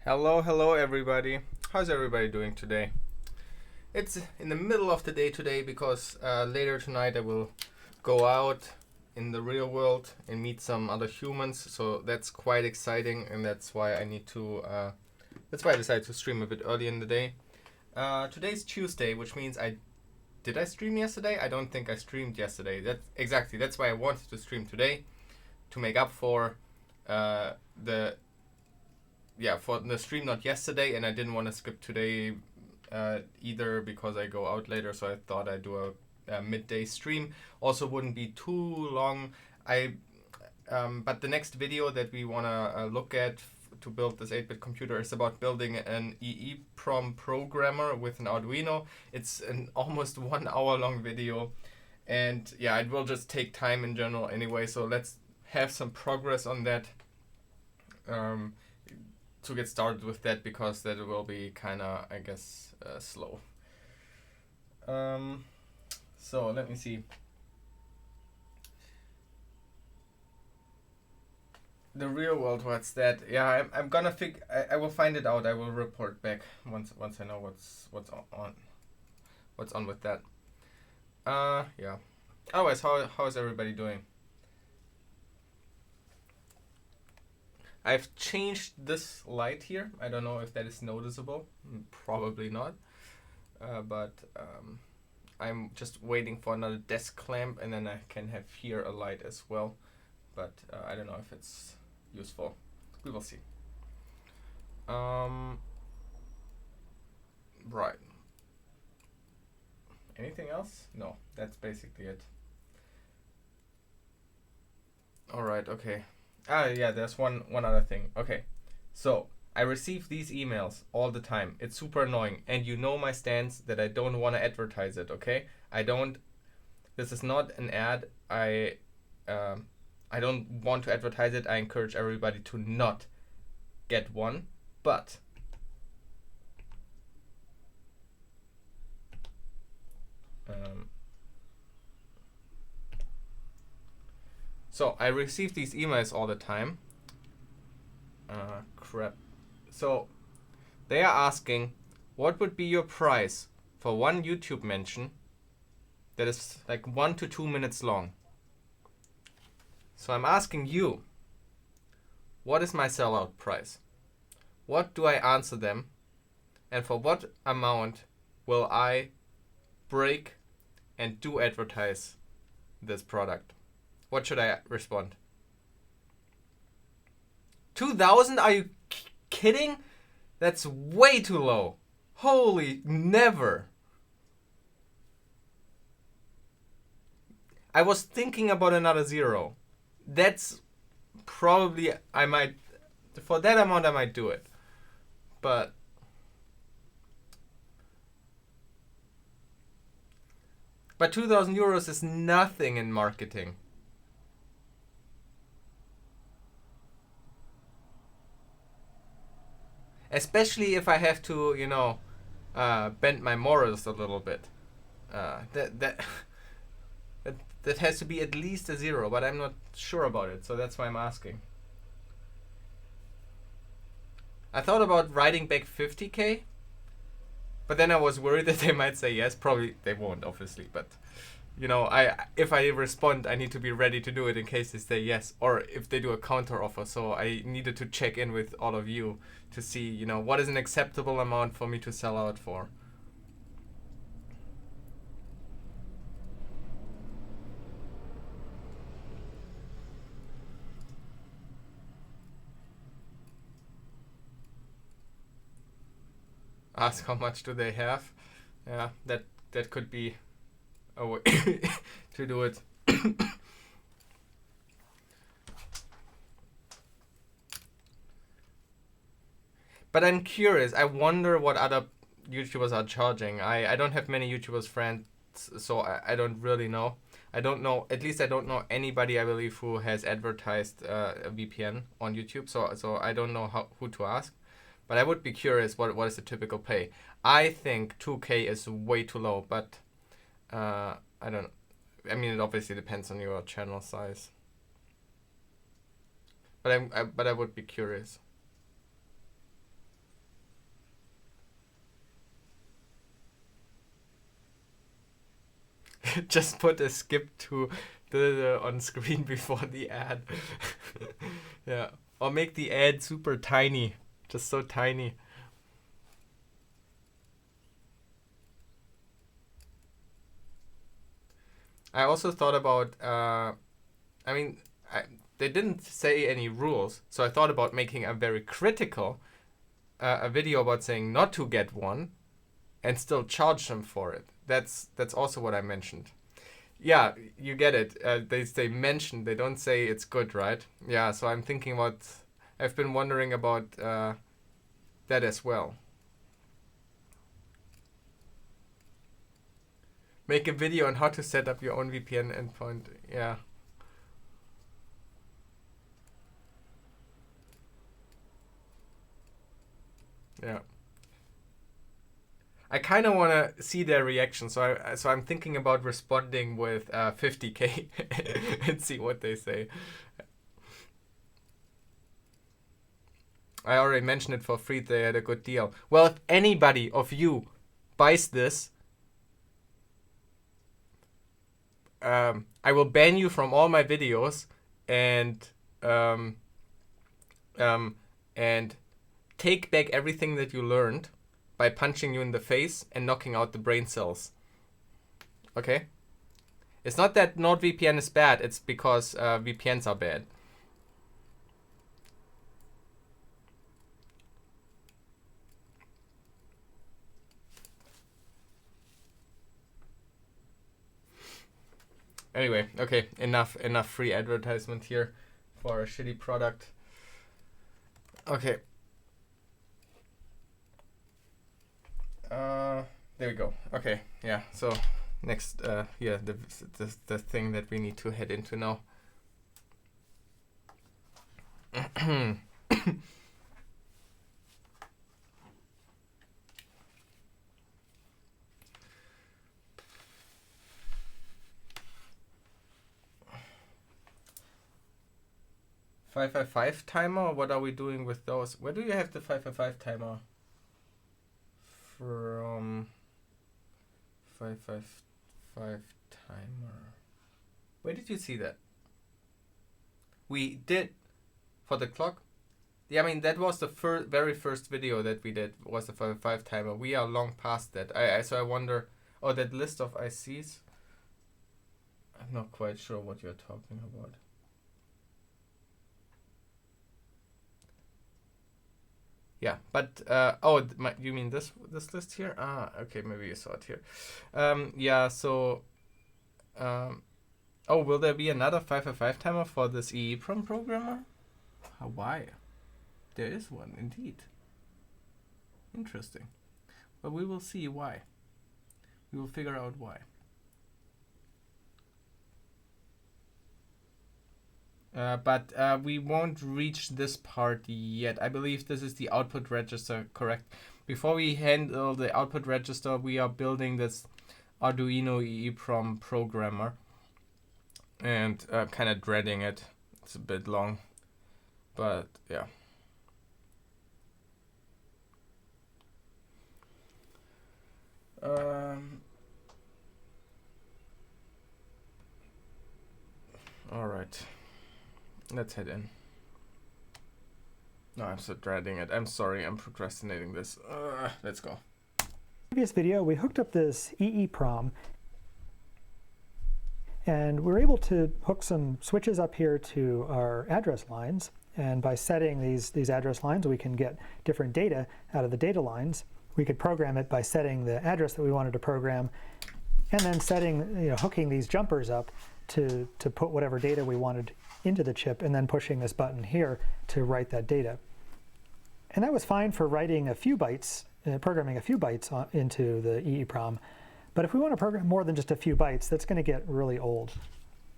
Hello everybody. How's everybody doing today? It's in the middle of the day today because later tonight I will go out in the real world and meet some other humans. So that's quite exciting, and that's why I need to. That's why I decided to stream a bit early in the day. Today's Tuesday, which means did I stream yesterday? I don't think I streamed yesterday. That's why I wanted to stream today, to make up for the stream not yesterday, and I didn't want to skip today either because I go out later, so I thought I'd do a midday stream. Also wouldn't be too long. But the next video that we want to look at to build this 8-bit computer is about building an EEPROM programmer with an Arduino. It's an almost 1 hour long video, and yeah, it will just take time in general anyway, so let's have some progress on that. To get started with that, because that will be kind of, I guess, slow. So let me see. The real world, what's that? Yeah, I'm gonna I will find it out. I will report back once I know what's on with that. Yeah. Otherwise, how is everybody doing? I've changed this light here. I don't know if that is noticeable. Probably not. But I'm just waiting for another desk lamp, and then I can have here a light as well. But I don't know if it's useful. We will see. Right. Anything else? No, that's basically it. Alright, okay. Yeah, there's one other thing. Okay, so I receive these emails all the time. It's super annoying, and you know my stance that I don't want to advertise it. Okay, this is not an ad. I don't want to advertise it. I encourage everybody to not get one, but so I receive these emails all the time. Crap. So they are asking, what would be your price for one YouTube mention that is like 1 to 2 minutes long? So I'm asking you, what is my sellout price? What do I answer them? And for what amount will I break and do advertise this product? What should I respond? 2,000? Are you kidding? That's way too low. Holy, never. I was thinking about another zero. That's probably, for that amount I might do it. But But 2,000 euros is nothing in marketing. Especially if I have to, bend my morals a little bit. That has to be at least a zero, but I'm not sure about it, so that's why I'm asking. I thought about writing back 50k, but then I was worried that they might say yes. Probably they won't, obviously, but if I respond, I need to be ready to do it in case they say yes, or if they do a counter offer. So I needed to check in with all of you to see, what is an acceptable amount for me to sell out for. Ask how much do they have. Yeah, that could be a way to do it. But I'm curious. I wonder what other YouTubers are charging. I don't have many YouTubers friends, so I don't really know. I don't know. At least I don't know anybody, I believe, who has advertised a VPN on YouTube. So I don't know who to ask. But I would be curious what is the typical pay. I think 2k is way too low, but I don't. I mean, it obviously depends on your channel size. But I would be curious. Just put a skip to the on screen before the ad. Yeah. Or make the ad super tiny. Just so tiny. I also thought about, they didn't say any rules, so I thought about making a very critical a video about saying not to get one and still charge them for it. That's also what I mentioned. Yeah, you get it. They mention, they don't say it's good, right? Yeah, so I'm thinking about, I've been wondering about that as well. Make a video on how to set up your own VPN endpoint. Yeah. Yeah. I kind of want to see their reaction, so I'm thinking about responding with 50K and see what they say. I already mentioned it for free. They had a good deal. Well, if anybody of you buys this, I will ban you from all my videos and take back everything that you learned by punching you in the face and knocking out the brain cells. Okay? It's not that NordVPN is bad, it's because VPNs are bad. Anyway, okay, enough free advertisement here for a shitty product. Okay. There we go. Okay, yeah. So next, yeah, the thing that we need to head into now. .555 timer. What are we doing with those? Where do you have the .555 timer? From 555 timer. Where did you see that? We did for the clock. Yeah, I mean that was the very first video that we did was the 555 timer. We are long past that. So I wonder. Oh, that list of ICs. I'm not quite sure what you're talking about. Yeah, but you mean this list here? Ah, okay, maybe you saw it here. Yeah, so oh, will there be another 555 timer for this EEPROM programmer? Why? There is one indeed. Interesting. But we will see why. We will figure out why. But we won't reach this part yet. I believe this is the output register, correct? Before we handle the output register, we are building this Arduino EEPROM programmer. And kind of dreading it. It's a bit long. But yeah. All right. Let's head in. No, I'm so dreading it. I'm sorry, I'm procrastinating this. Let's go. Previous video, we hooked up this EEPROM, and we were able to hook some switches up here to our address lines. And by setting these address lines, we can get different data out of the data lines. We could program it by setting the address that we wanted to program, and then setting, hooking these jumpers up to put whatever data we wanted into the chip, and then pushing this button here to write that data. And that was fine for writing a few bytes, programming a few bytes into the EEPROM. But if we want to program more than just a few bytes, that's going to get really old.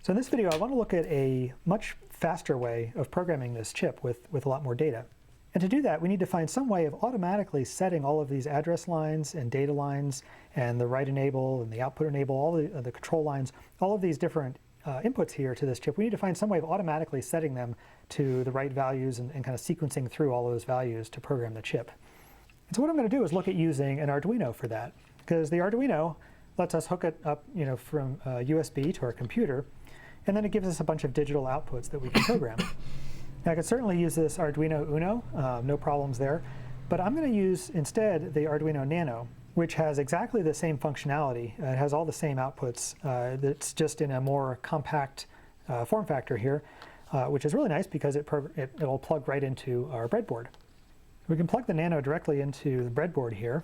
So in this video, I want to look at a much faster way of programming this chip with a lot more data. And to do that, we need to find some way of automatically setting all of these address lines and data lines and the write enable and the output enable, all the control lines, all of these different inputs here to this chip. We need to find some way of automatically setting them to the right values and kind of sequencing through all of those values to program the chip. And so what I'm going to do is look at using an Arduino for that, because the Arduino, lets us hook it up, from USB to our computer, and then it gives us a bunch of digital outputs that we can program. Now, I could certainly use this Arduino Uno, no problems there, but I'm going to use instead the Arduino Nano, which has exactly the same functionality. It has all the same outputs. It's just in a more compact form factor here, which is really nice because it'll plug right into our breadboard. We can plug the Nano directly into the breadboard here.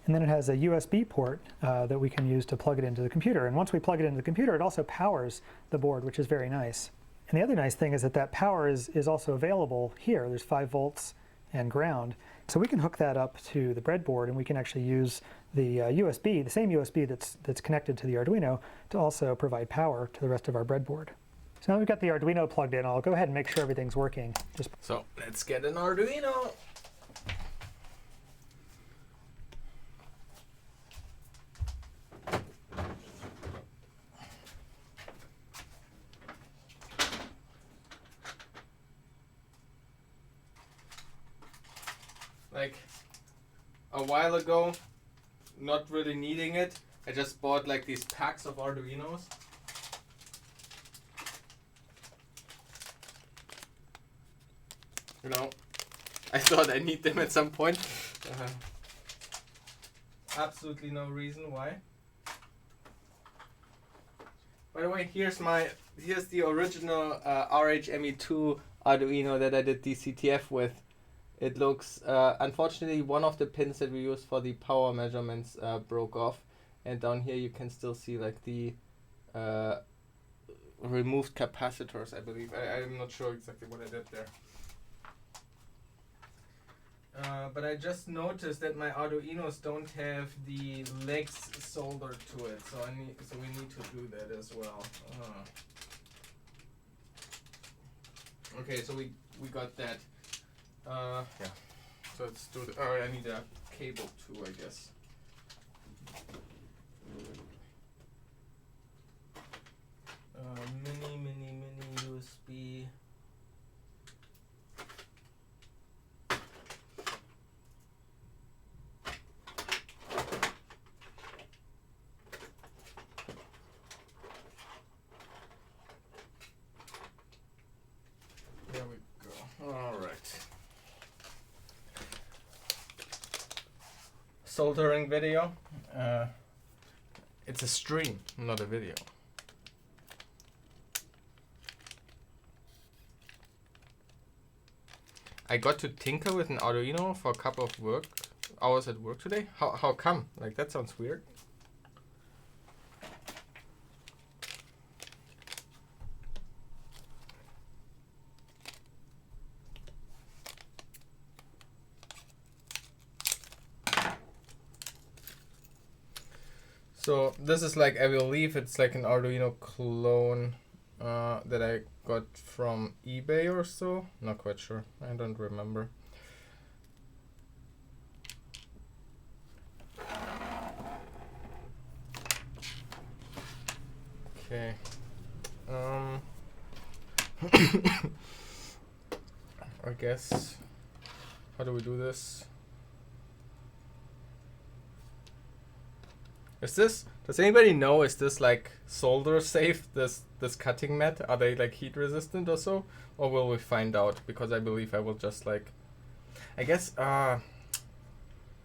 And then it has a USB port that we can use to plug it into the computer. And once we plug it into the computer, it also powers the board, which is very nice. And the other nice thing is that power is also available here. There's 5 volts and ground. So we can hook that up to the breadboard, and we can actually use the USB, the same USB that's connected to the Arduino, to also provide power to the rest of our breadboard. So now we've got the Arduino plugged in. I'll go ahead and make sure everything's working. So let's get an Arduino. Like a while ago, not really needing it, I just bought like these packs of Arduinos. I thought I need them at some point. Absolutely no reason why. By the way, here's the original RHME2 Arduino that I did DCTF with. It looks, unfortunately, one of the pins that we used for the power measurements broke off, and down here you can still see like the removed capacitors, I believe. I'm not sure exactly what I did there. But I just noticed that my Arduinos don't have the legs soldered to it, so we need to do that as well. Okay, so we got that. Yeah. So let's do it. Oh, I need a cable too, I guess. Mini USB. There we go. All right. Soldering video. It's a stream, not a video. I got to tinker with an Arduino for a couple of hours at work today. How come? Like, that sounds weird. So this is like, I believe it's like an Arduino clone that I got from eBay or so. Not quite sure. I don't remember. Okay. I guess. How do we do this? Does anybody know, is this like solder safe, this cutting mat? Are they like heat resistant or so? Or will we find out? Because I believe I will just like, I guess,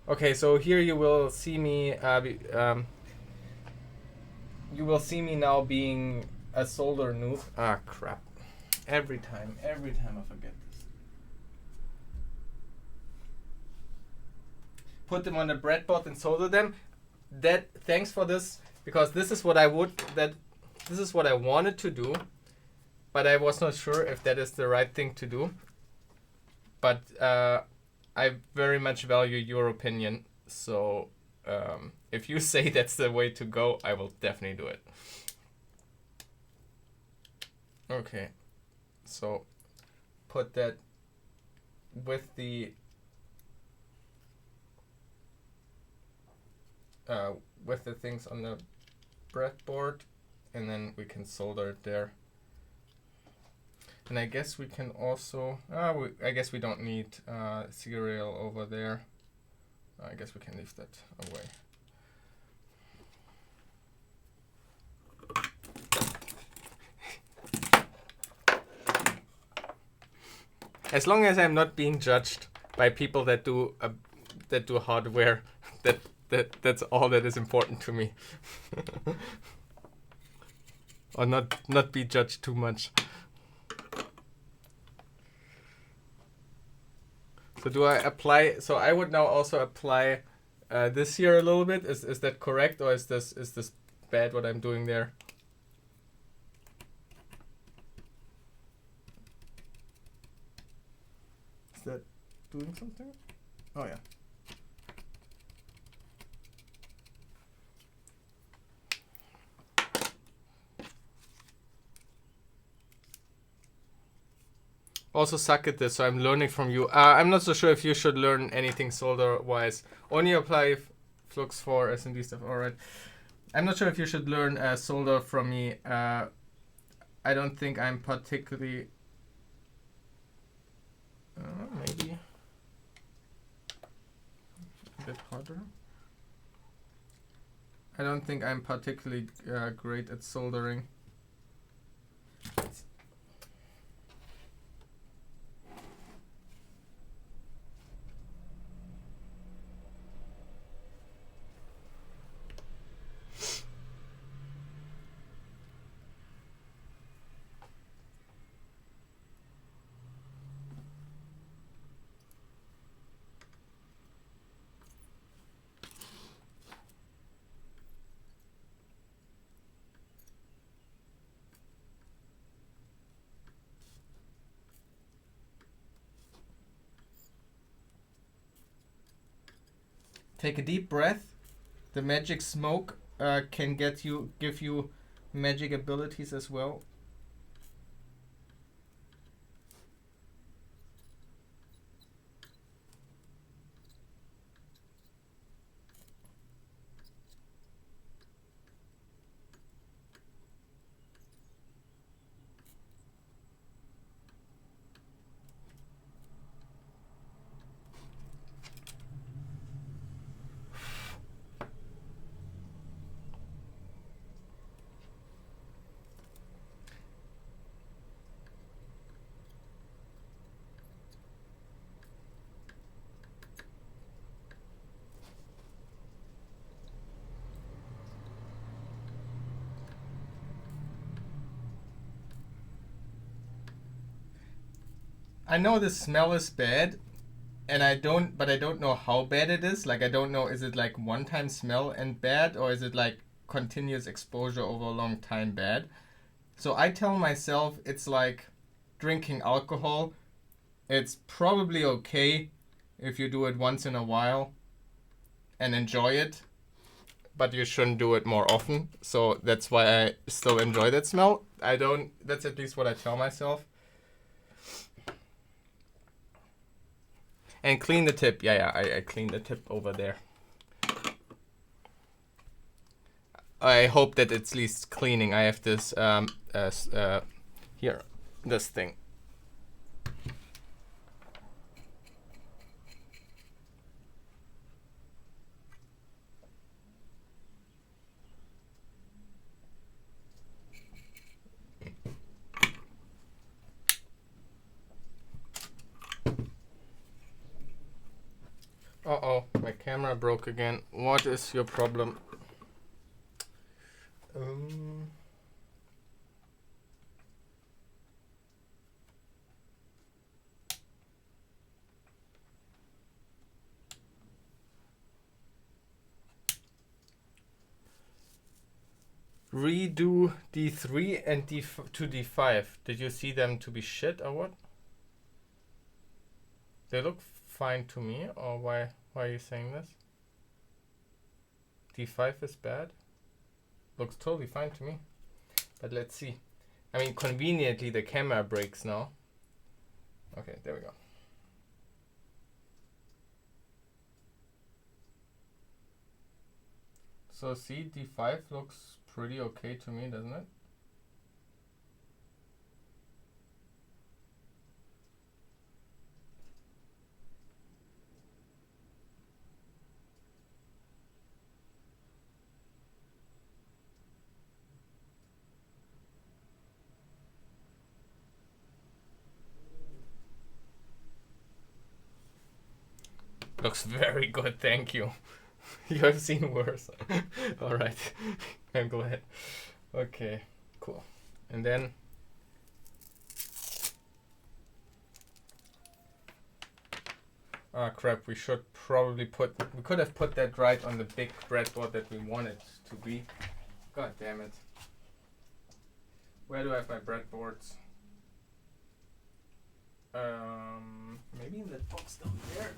okay, so here you will see me, you will see me now being a solder noob. Ah, crap. Every time I forget this. Put them on the breadboard and solder them. Thanks for this, because this is what I wanted to do, but I was not sure if that is the right thing to do. But I very much value your opinion, so if you say that's the way to go, I will definitely do it. Okay, so put that with the things on the breadboard, and then we can solder it there. And I guess we can also, I guess we don't need serial over there. I guess we can leave that away. As long as I'm not being judged by people that do hardware, that's all that is important to me. Or not be judged too much. So do I apply? So I would now also apply this here a little bit. Is that correct, or is this bad what I'm doing there? Is that doing something? Oh yeah. Also suck at this, so I'm learning from you. I'm not so sure if you should learn anything solder-wise. Only apply flux for SMD stuff. All right. I'm not sure if you should learn solder from me. I don't think I'm particularly... maybe a bit harder. I don't think I'm particularly great at soldering. Take a deep breath. The magic smoke can give you magic abilities as well. I know the smell is bad, and I don't know how bad it is. Like, I don't know, is it like one-time smell and bad, or is it like continuous exposure over a long time bad? So I tell myself it's like drinking alcohol. It's probably okay if you do it once in a while and enjoy it, but you shouldn't do it more often. So that's why I still enjoy that smell. That's at least what I tell myself. And clean the tip. Yeah, I clean the tip over there. I hope that it's at least cleaning. I have this here, this thing. Uh-oh, my camera broke again. What is your problem? Redo D3 and to D5. Did you see them to be shit or what? They look fine to me, or why are you saying this? D5 is bad? Looks totally fine to me. But let's see. I mean, conveniently the camera breaks now. Okay, there we go. So see, D5 looks pretty okay to me, doesn't it? Looks very good, thank you. You have seen worse. All right, I'm glad. Okay, cool. And then crap, we could have put that right on the big breadboard that we want it to be. God damn it. Where do I have my breadboards? Maybe in that box down there.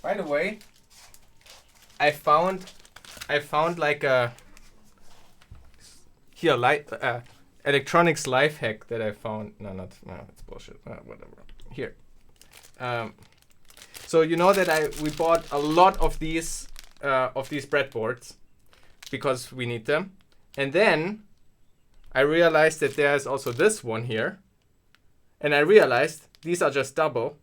By the way, I found like a electronics life hack that I found. No, it's bullshit. Whatever. Here. So you know that we bought a lot of these breadboards because we need them, and then I realized that there's also this one here, and I realized these are just double,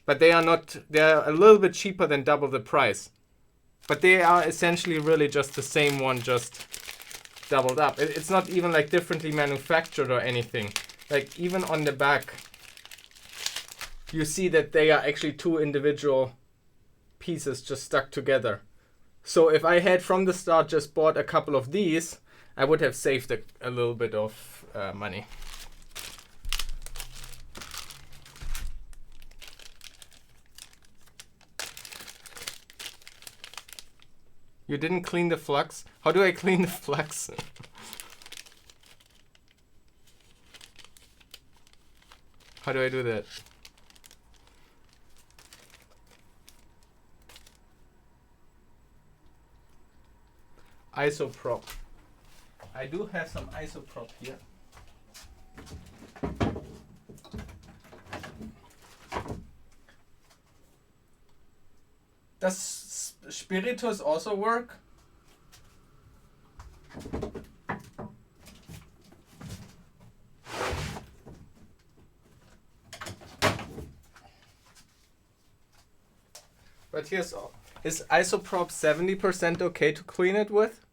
but they are not. They're a little bit cheaper than double the price, but they are essentially really just the same one, just doubled up. It's not even like differently manufactured or anything. Like even on the back, you see that they are actually two individual pieces just stuck together. So if I had from the start just bought a couple of these, I would have saved a little bit of money. You didn't clean the flux? How do I clean the flux? How do I do that? Isoprop. I do have some isoprop here. Does Spiritus also work? But here's all. Is isoprop 70% okay to clean it with?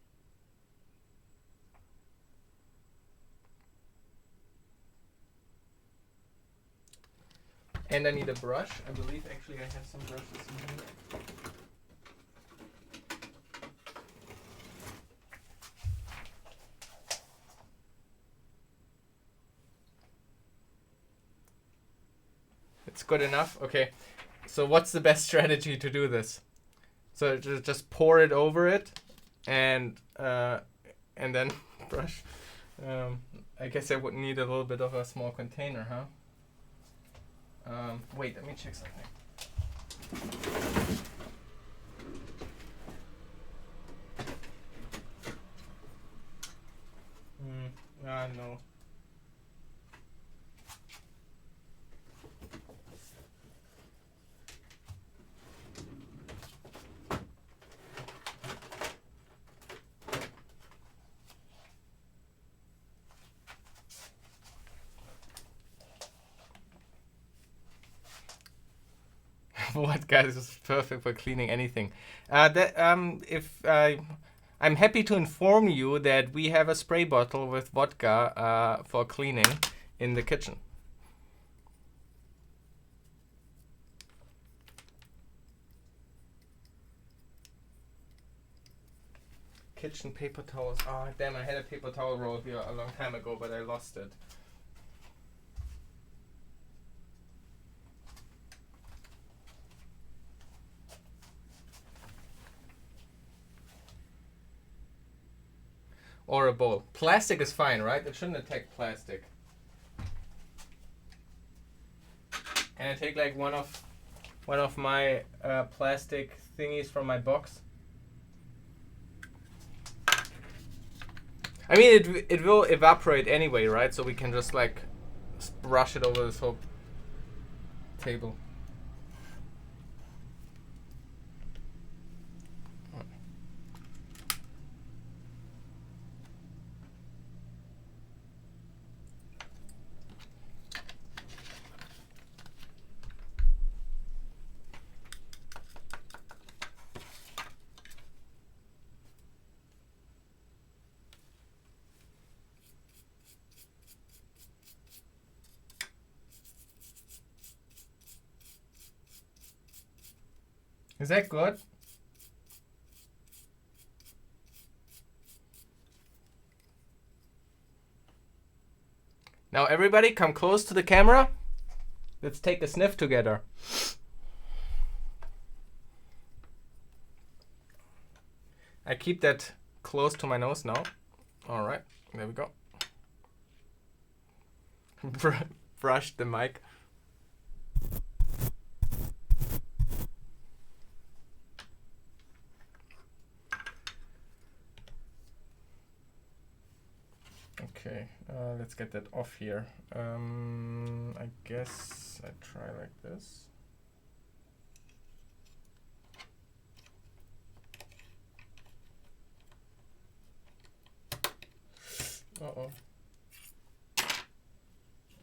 And I need a brush. I believe actually I have some brushes in here. It's good enough? Okay. So what's the best strategy to do this? So just pour it over it and then brush. I guess I would need a little bit of a small container, huh? Wait, let me check something. No. What, guys, is perfect for cleaning anything. I'm happy to inform you that we have a spray bottle with vodka for cleaning in the kitchen. Kitchen paper towels. Oh, damn, I had a paper towel roll here a long time ago, but I lost it. Or a bowl. Plastic is fine, right? It shouldn't attack plastic. And I take like one of my plastic thingies from my box. I mean, it will evaporate anyway, right? So we can just like brush it over this whole table. Is that good? Now everybody come close to the camera. Let's take a sniff together. I keep that close to my nose now. All right, there we go. Brush the mic. Okay, let's get that off here. I guess I try like this. Uh-oh.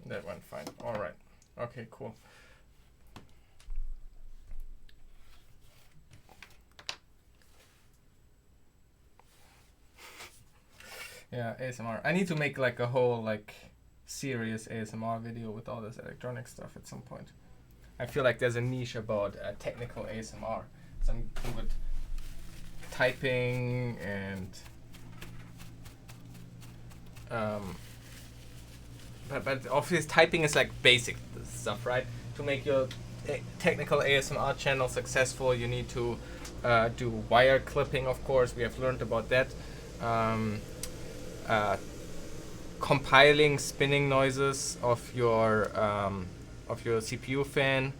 That went fine. All right. Okay, cool. Yeah, ASMR. I need to make like a whole like serious ASMR video with all this electronic stuff at some point. I feel like there's a niche about technical ASMR. Some good typing and but obviously typing is like basic stuff, right? To make your technical ASMR channel successful, you need to do wire clipping, of course. We have learned about that. Compiling spinning noises of your CPU fan.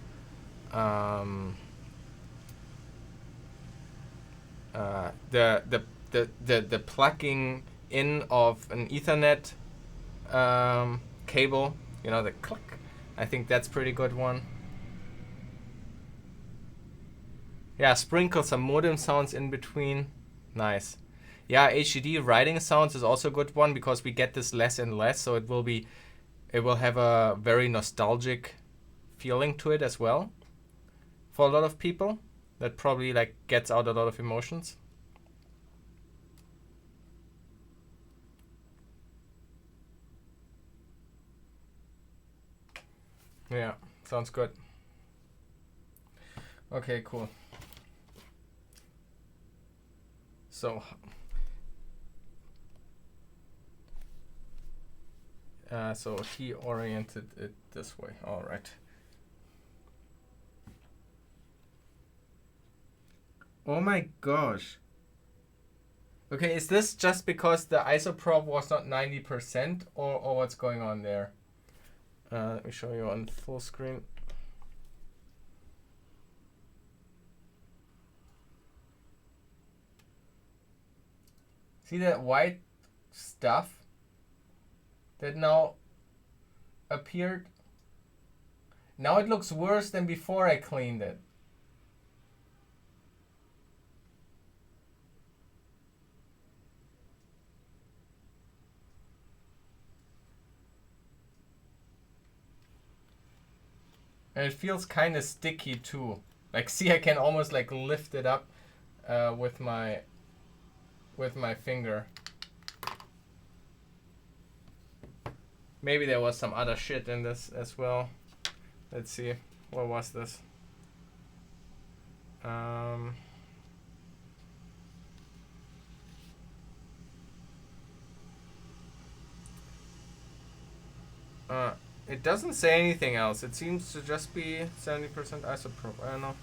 The plugging in of an Ethernet cable, you know, the click. I think that's pretty good one. Yeah, sprinkle some modem sounds in between. Nice. Yeah, HDD writing sounds is also a good one because we get this less and less, so it will have a very nostalgic feeling to it as well. For a lot of people, that probably like gets out a lot of emotions. Yeah, sounds good. Okay, cool. So he oriented it this way. All right. Oh my gosh. Okay, is this just because the isoprop was not 90% or what's going on there? Let me show you on full screen. See that white stuff that now appeared? Now it looks worse than before I cleaned it. And it feels kind of sticky too. Like, see, I can almost like lift it up with my finger. Maybe there was some other shit in this as well. Let's see. What was this? It doesn't say anything else. It seems to just be 70% isoprop. I don't know.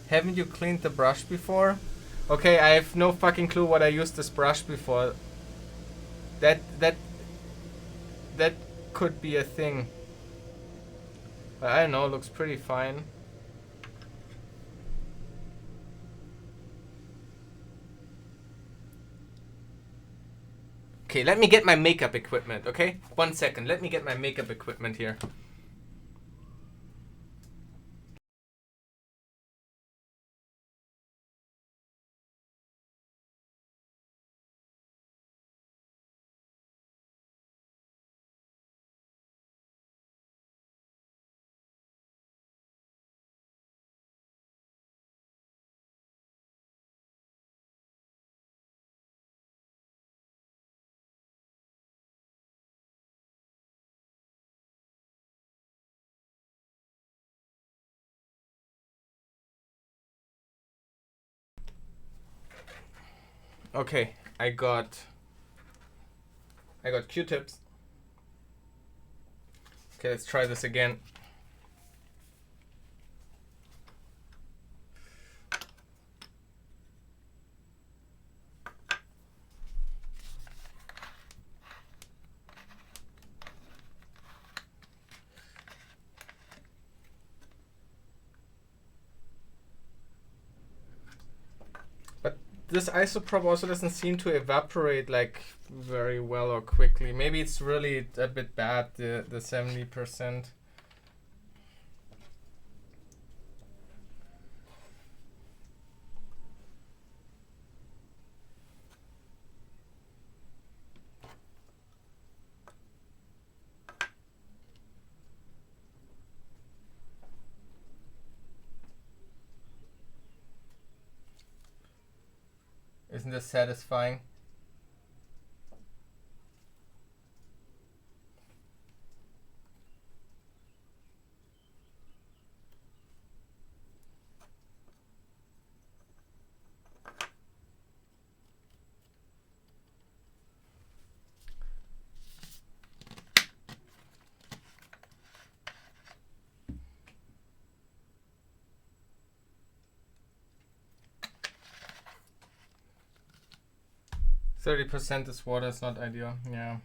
Haven't you cleaned the brush before? Okay, I have no fucking clue what I used this brush before. That could be a thing. But I don't know, it looks pretty fine. Okay, let me get my makeup equipment, okay? 1 second, let me get my makeup equipment here. Okay, I got Q-tips. Okay, let's try this again. But this isopropyl also doesn't seem to evaporate like very well or quickly. Maybe it's really a bit bad, the 70%. Isn't this satisfying? %30% is water, is not ideal. Yeah.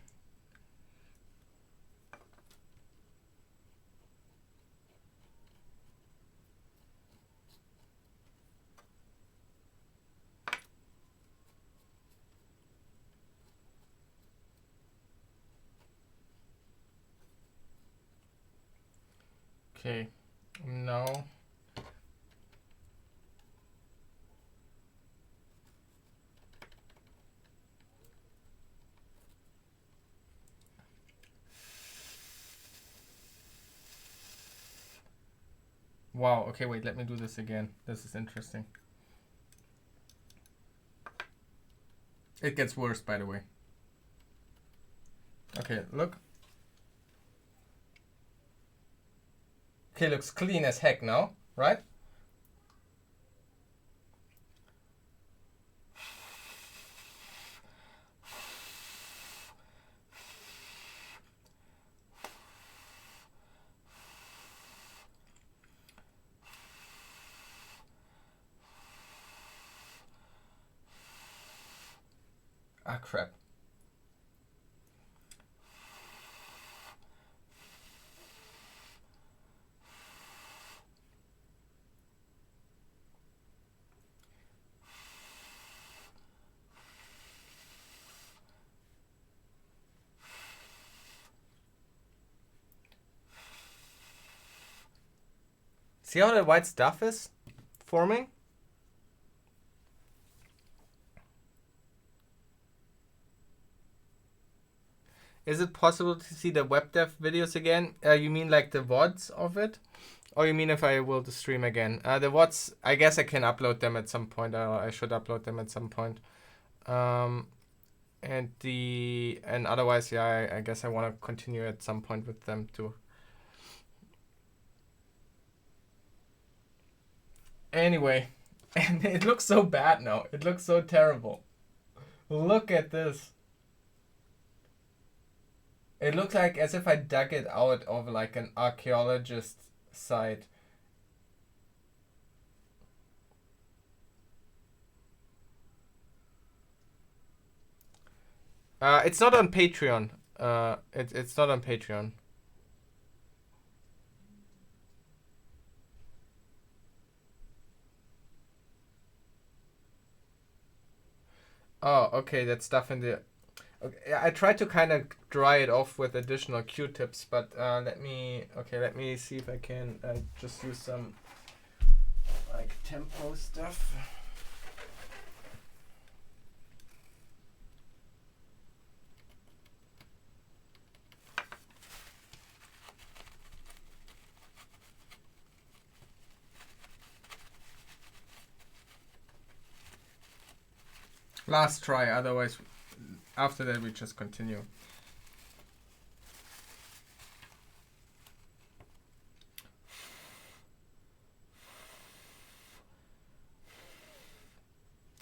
Okay, now wow, okay, wait, let me do this again. This is interesting. It gets worse, by the way. Okay, look. Okay, looks clean as heck now, right? Ah, crap. See how the white stuff is forming? Is it possible to see the web dev videos again? You mean like the VODs of it? Or you mean if I will the stream again? The VODs, I guess I can upload them at some point. I should upload them at some point. And otherwise, yeah, I guess I want to continue at some point with them too. Anyway, and it looks so bad now. It looks so terrible. Look at this. It looks like as if I dug it out of like an archaeologist site. It's not on Patreon. It's not on Patreon. Oh, okay, that stuff in the... Okay, I tried to kind of dry it off with additional Q-tips, but let me see if I can just use some like tempo stuff. Last try, otherwise after that we just continue.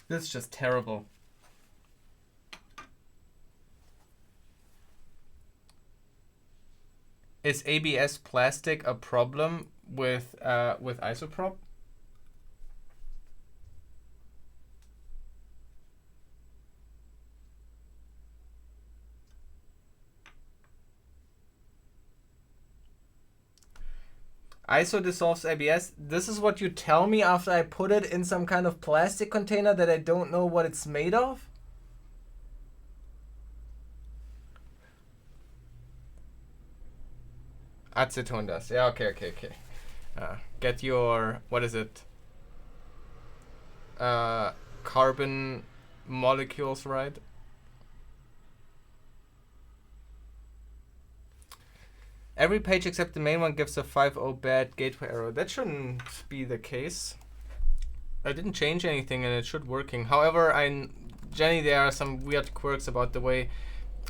This is just terrible. Is ABS plastic a problem with isoprop? ISO dissolves ABS. This is what you tell me after I put it in some kind of plastic container that I don't know what it's made of? Acetone does. Yeah, okay. Get your, what is it? Carbon molecules right. Every page except the main one gives a 5.0 bad gateway error. That shouldn't be the case. I didn't change anything and it should working. However, Jenny, there are some weird quirks about the way.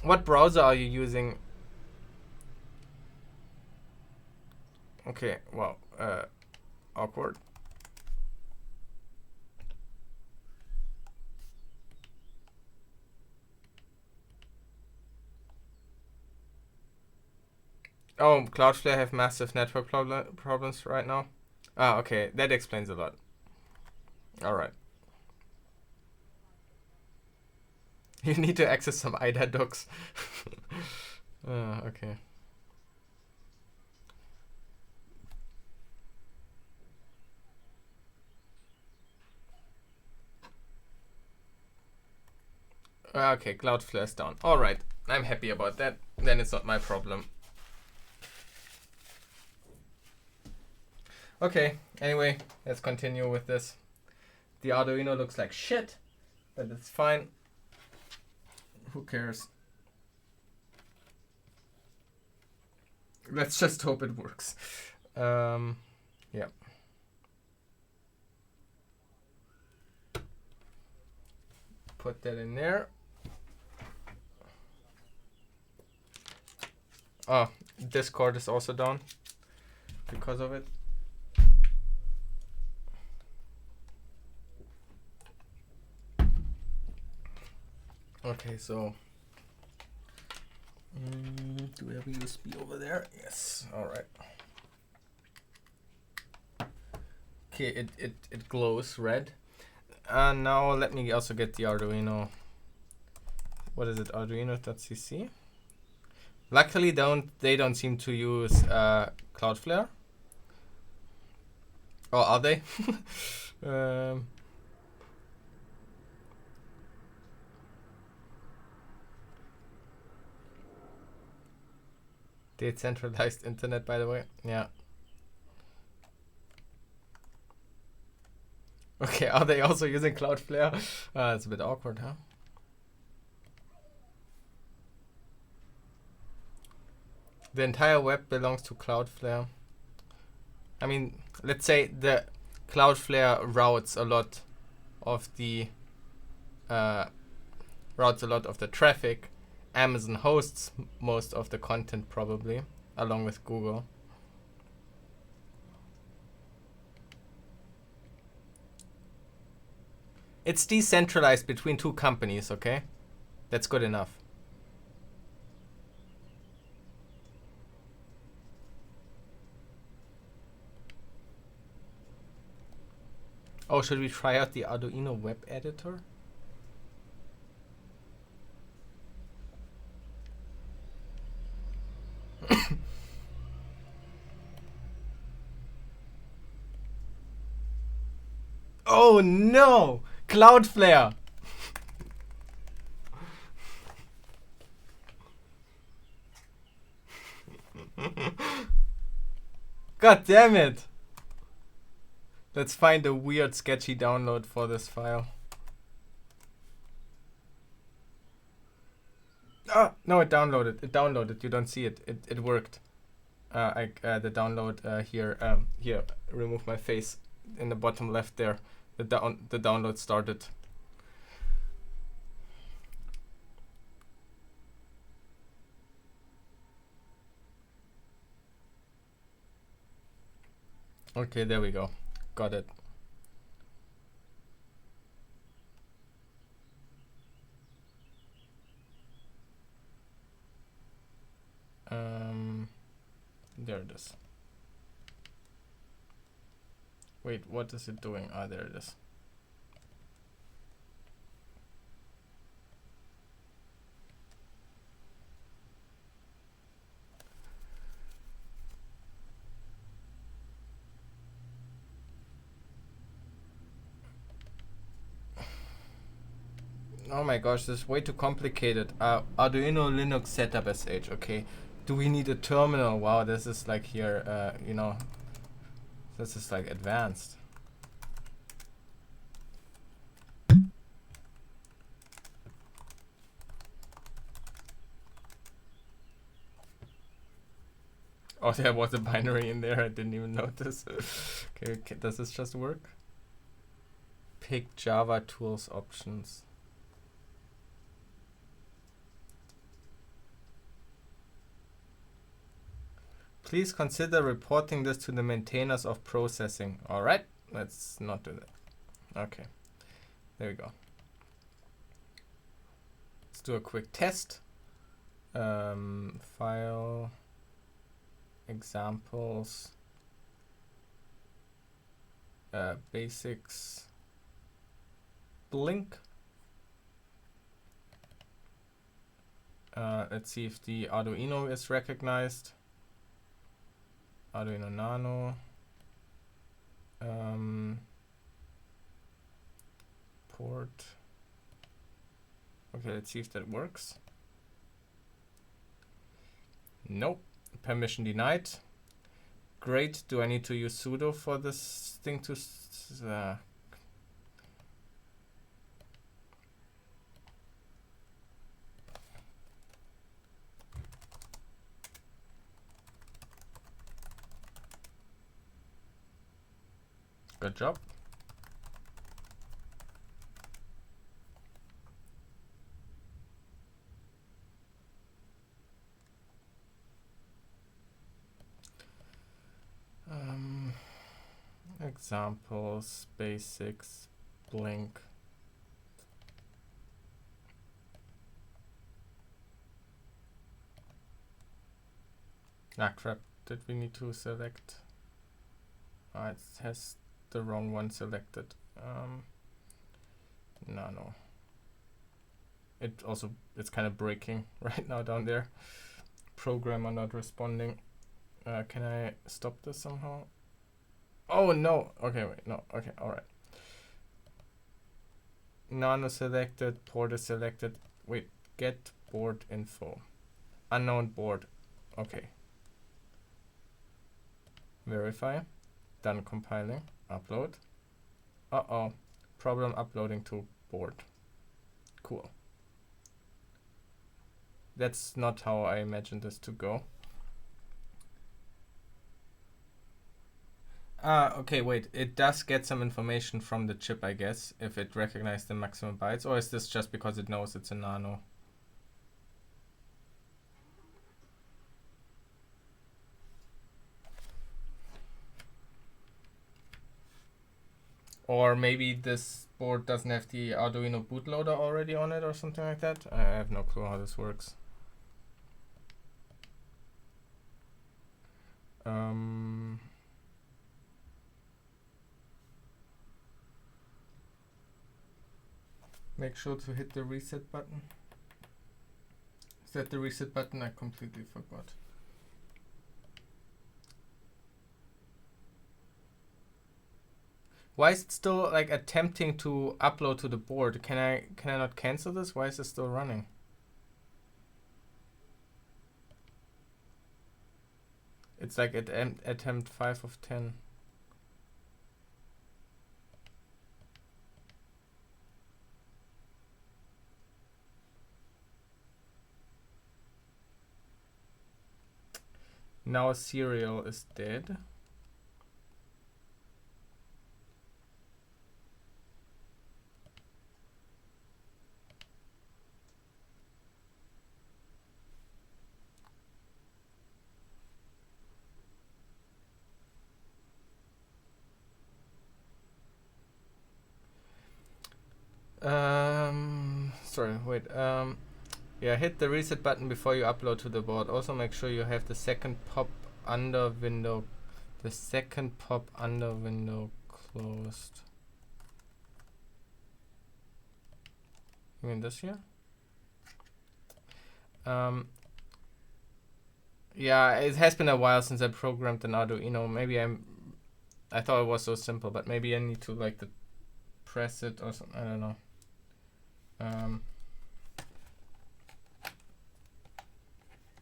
What browser are you using? Okay, well, awkward. Oh, Cloudflare have massive network problems right now. Ah, okay, that explains a lot. All right. You need to access some IDA docs. Okay. Okay, Cloudflare's down. All right, I'm happy about that. Then it's not my problem. Okay, anyway, let's continue with this. The Arduino looks like shit, but it's fine. Who cares? Let's just hope it works. Yeah. Put that in there. Oh, Discord is also down because of it. Okay, so do we have a USB over there? Yes. All right. Okay, it glows red. Now let me also get the Arduino. What is it? Arduino.cc. Luckily, they don't seem to use Cloudflare. Or are they? Decentralized internet, by the way. Yeah. Okay, are they also using Cloudflare? It's a bit awkward, huh? The entire web belongs to Cloudflare. I mean, let's say the Cloudflare routes a lot of the traffic. Amazon hosts most of the content probably, along with Google. It's decentralized between two companies, okay? That's good enough. Oh, should we try out the Arduino web editor? Oh no! Cloudflare! God damn it! Let's find a weird sketchy download for this file. Ah, no, it downloaded. It downloaded. You don't see it. It worked. The download here. Here, remove my face in the bottom left there. The download started. Okay, there we go. Got it. there it is. Wait, what is it doing? Ah, there it is. Oh my gosh, this is way too complicated. Arduino Linux setup sh. Okay. Do we need a terminal? Wow, this is like here, you know, this is like advanced. Oh, there was a binary in there. I didn't even notice. Okay, does this just work? Pick Java tools options. Please consider reporting this to the maintainers of processing. All right, let's not do that. Okay, there we go. Let's do a quick test. File examples, basics, blink. Let's see if the Arduino is recognized. Arduino Nano. Port. Okay, let's see if that works. Nope. Permission denied. Great. Do I need to use sudo for this thing to... Good job. Examples, basics, blink. Ah crap, did we need to select? It has the wrong one selected. No. It's kind of breaking right now down there. Programmer not responding. Can I stop this somehow? Oh no. Okay, wait, no. Okay, alright. Nano selected, port is selected. Wait, get board info. Unknown board. Okay. Verify. Done compiling. Upload. Uh-oh. Problem uploading to board. Cool. That's not how I imagined this to go. Okay, wait. It does get some information from the chip, I guess, if it recognizes the maximum bytes, or is this just because it knows it's a nano? Or maybe this board doesn't have the Arduino bootloader already on it or something like that. I have no clue how this works. Make sure to hit the reset button. Is that the reset button? I completely forgot. Why is it still like attempting to upload to the board? Can I not cancel this? Why is it still running? It's like at attempt 5 of 10. Now serial is dead. Sorry, wait. Yeah, hit the reset button before you upload to the board. Also make sure you have the second pop under window, the second pop under window closed. You mean this here? Yeah, it has been a while since I programmed an Arduino. Maybe I thought it was so simple, but maybe I need to like press it or something. I don't know.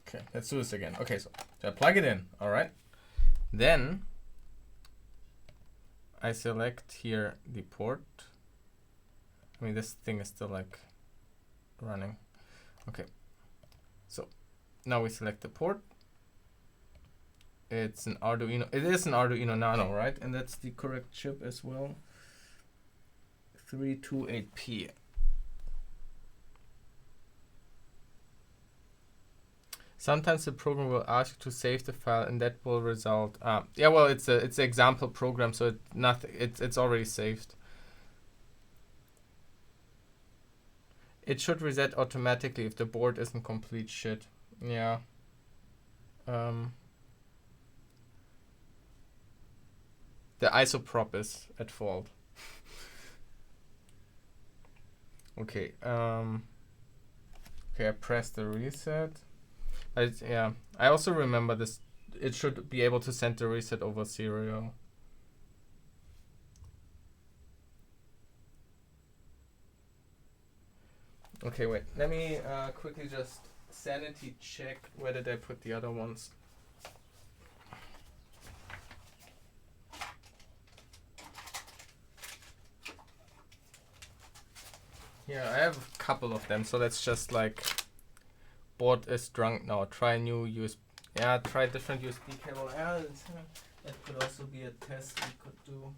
Okay, let's do this again. Okay, so I plug it in. All right. Then I select here the port. I mean, this thing is still like running. Okay. So now we select the port. It's an Arduino. It is an Arduino Nano, right? And that's the correct chip as well. 328P. Sometimes the program will ask you to save the file, and that will result. Yeah, well, it's an example program, so it's already saved. It should reset automatically if the board isn't complete shit. Yeah. The isoprop is at fault. Okay. Okay, I pressed the reset. Yeah. I also remember this. It should be able to send the reset over serial. Okay, wait. Let me quickly just sanity check. Where did I put the other ones? Yeah, I have a couple of them. So that's just like board is drunk now. Try new USB. Yeah, try different USB cable. Yeah, that could also be a test we could do.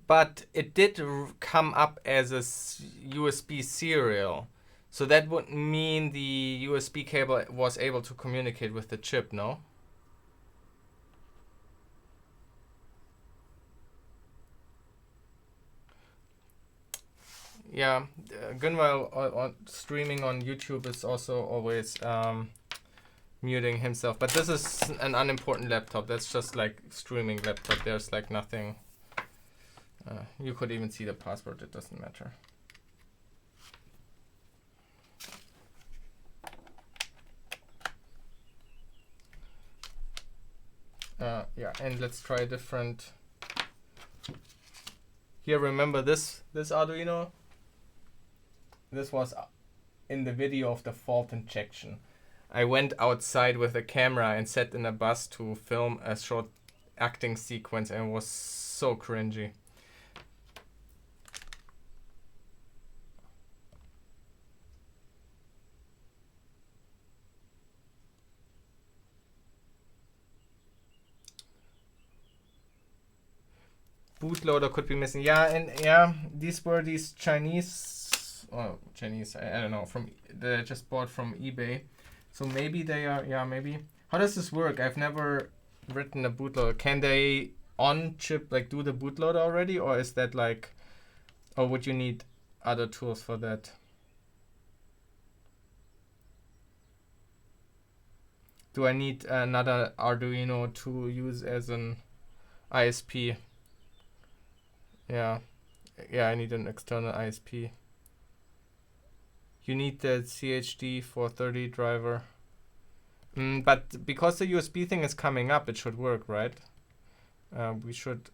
But it did come up as a USB serial. So that would mean the USB cable was able to communicate with the chip, no? Yeah, Gunwell streaming on YouTube is also always muting himself. But this is an unimportant laptop. That's just like streaming laptop. There's like nothing. You could even see the password. It doesn't matter. Yeah, and let's try a different. Here, remember this Arduino? This was in the video of the fault injection. I went outside with a camera and sat in a bus to film a short acting sequence, and it was so cringy. Bootloader could be missing. Yeah, and yeah, these were these Chinese, I don't know, they just bought from eBay. So maybe they are, yeah, maybe. How does this work? I've never written a bootloader. Can they on chip like do the bootloader already, or is that like, or would you need other tools for that? Do I need another Arduino to use as an ISP? Yeah, I need an external ISP. You need the CHD 430 driver. But because the USB thing is coming up, it should work, right? We should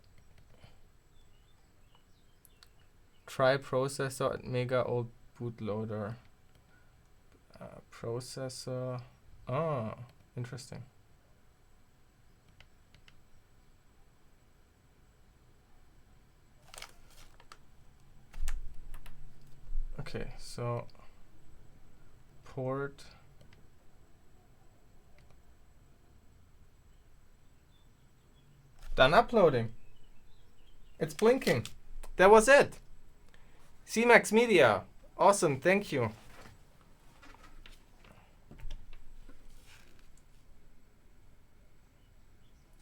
try processor at mega old bootloader. Processor. Oh, interesting. Okay, so port. Done uploading. It's blinking. That was it. CMAX Media. Awesome, thank you.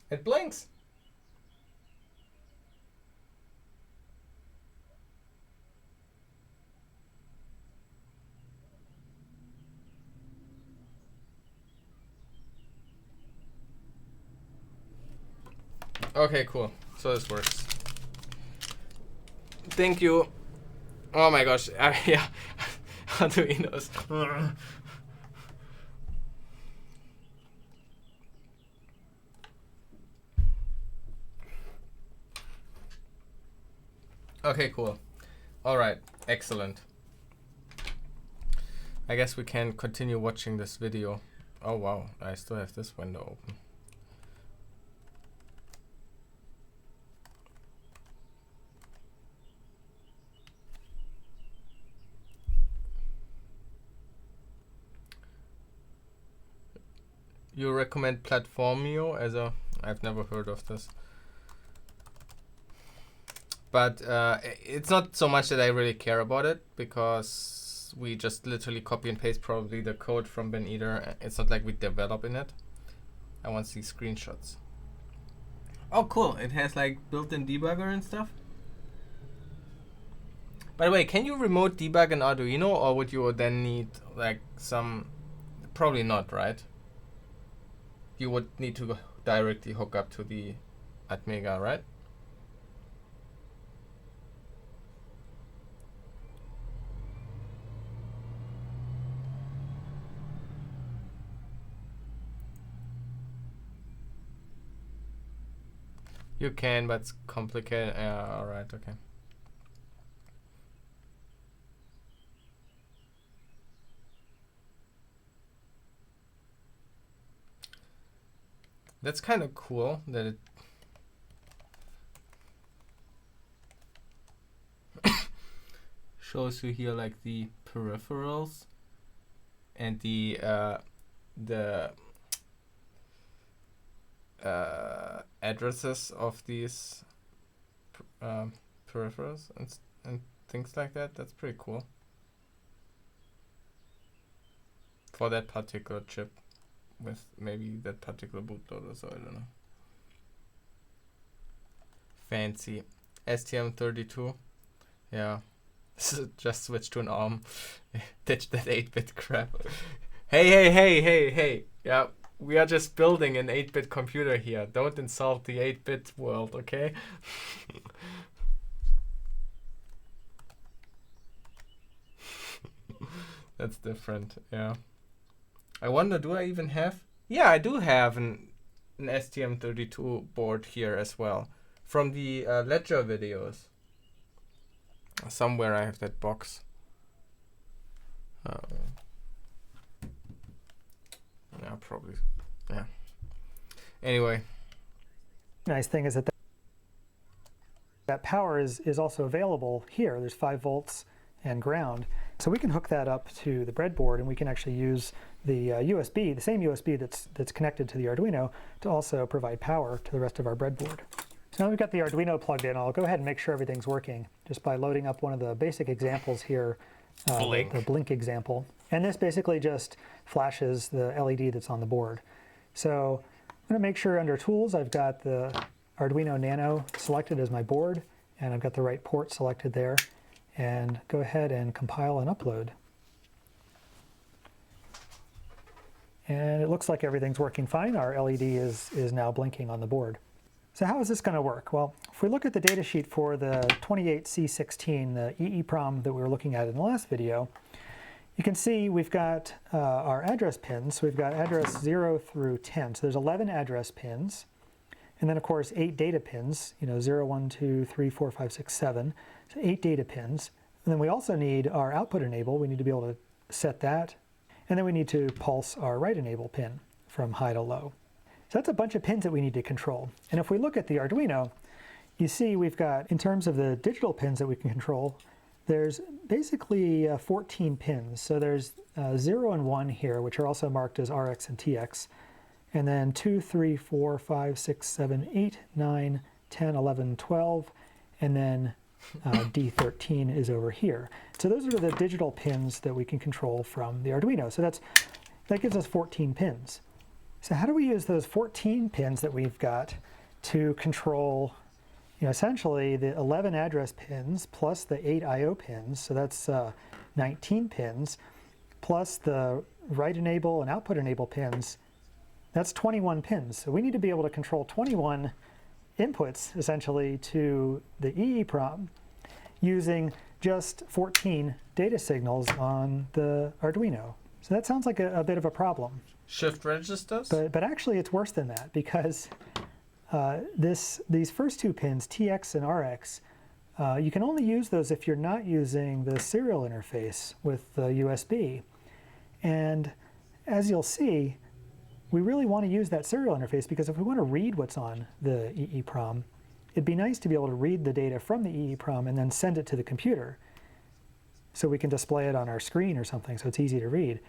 It blinks. Okay, cool. So this works. Thank you. Oh my gosh. Yeah. Arduinos. Okay, cool. All right. Excellent. I guess we can continue watching this video. Oh wow, I still have this window open. You recommend Platformio as a... I've never heard of this. But it's not so much that I really care about it, because we just literally copy and paste probably the code from Ben Eater. It's not like we develop in it. I want to see screenshots. Oh cool, it has like built-in debugger and stuff. By the way, can you remote debug an Arduino, or would you then need like some... Probably not, right? You would need to directly hook up to the Atmega, right? You can, but it's complicated. Alright, okay. That's kind of cool that it shows you here like the peripherals and the addresses of these peripherals and things like that. That's pretty cool for that particular chip with maybe that particular bootloader, so I don't know. Fancy. STM32. Yeah. Just switch to an ARM. Ditch that 8-bit crap. Hey. Yeah, we are just building an 8-bit computer here. Don't insult the 8-bit world, okay? That's different, yeah. I wonder, do I even have... Yeah, I do have an STM32 board here as well. From the Ledger videos. Somewhere I have that box. Yeah, probably. Yeah. Anyway. Nice thing is that power is also available here. There's 5 volts and ground. So we can hook that up to the breadboard, and we can actually use the USB, the same USB that's connected to the Arduino, to also provide power to the rest of our breadboard. So now we've got the Arduino plugged in. I'll go ahead and make sure everything's working just by loading up one of the basic examples here, the blink example. And this basically just flashes the LED that's on the board. So I'm going to make sure under Tools I've got the Arduino Nano selected as my board, and I've got the right port selected there. And go ahead and compile and upload. And it looks like everything's working fine. Our LED is now blinking on the board. So how is this going to work? Well, if we look at the datasheet for the 28C16, the EEPROM that we were looking at in the last video, you can see we've got our address pins. So we've got address 0 through 10. So there's 11 address pins. And then, of course, 8 data pins, 0, 1, 2, 3, 4, 5, 6, 7. So 8 data pins. And then we also need our output enable. We need to be able to set that. And then we need to pulse our write enable pin from high to low. So that's a bunch of pins that we need to control. And if we look at the Arduino, you see we've got, in terms of the digital pins that we can control, there's basically 14 pins. So there's 0 and 1 here, which are also marked as RX and TX. And then 2, 3, 4, 5, 6, 7, 8, 9, 10, 11, 12, and then D13 is over here. So those are the digital pins that we can control from the Arduino. So that gives us 14 pins. So how do we use those 14 pins that we've got to control, essentially the 11 address pins plus the 8 I/O pins, so that's 19 pins, plus the write enable and output enable pins. That's 21 pins. So we need to be able to control 21 inputs essentially to the EEPROM using just 14 data signals on the Arduino. So that sounds like a bit of a problem. Shift registers? But actually it's worse than that, because these first two pins, TX and RX, you can only use those if you're not using the serial interface with the USB. And as you'll see, we really want to use that serial interface, because if we want to read what's on the EEPROM, it'd be nice to be able to read the data from the EEPROM and then send it to the computer so we can display it on our screen or something so it's easy to read.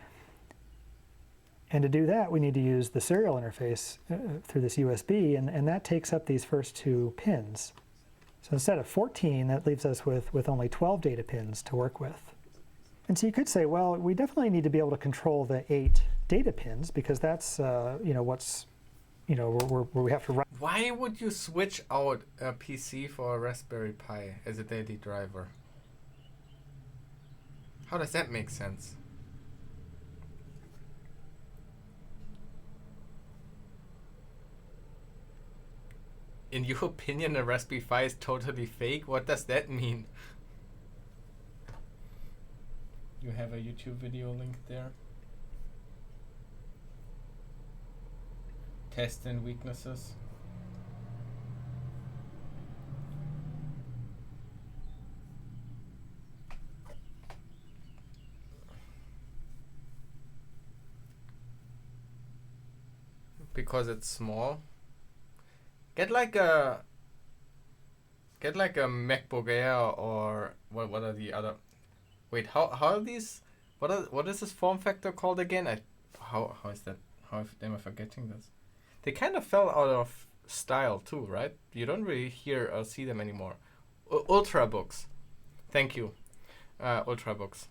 And to do that, we need to use the serial interface through this USB, and that takes up these first two pins. So instead of 14, that leaves us with only 12 data pins to work with. And so you could say, well, we definitely need to be able to control the 8 data pins, because that's what's, where we have to run. Why would you switch out a PC for a Raspberry Pi as a daily driver? How does that make sense? In your opinion, a Raspberry Pi is totally fake? What does that mean? You have a YouTube video link there. Tests and weaknesses. Because it's small. Get like a MacBook Air, or what are the other? Wait, how are these? What is this form factor called again? How is that? How am I forgetting this? They kind of fell out of style too, right? You don't really hear or see them anymore. Ultrabooks. Thank you. Ultrabooks.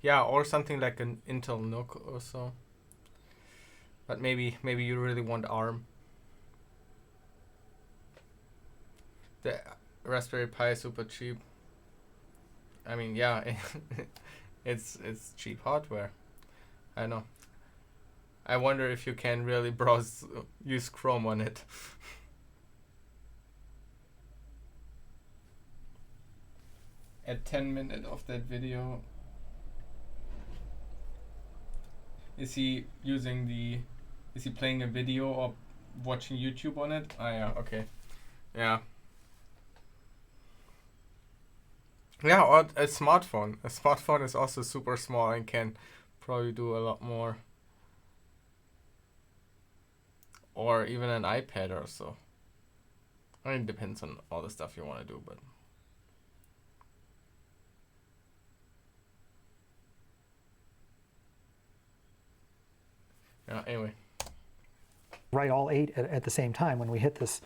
Yeah, or something like an Intel NUC or so. But maybe you really want ARM. The Raspberry Pi is super cheap. I mean, yeah, it's cheap hardware. I know. I wonder if you can really use Chrome on it. At 10 minutes of that video, is he playing a video or watching YouTube on it? Ah, yeah, okay. Yeah. Yeah, or a smartphone. A smartphone is also super small and can probably do a lot more. Or even an iPad or so. I mean, it depends on all the stuff you want to do, but... Yeah, anyway. Write all 8 at the same time. When we hit this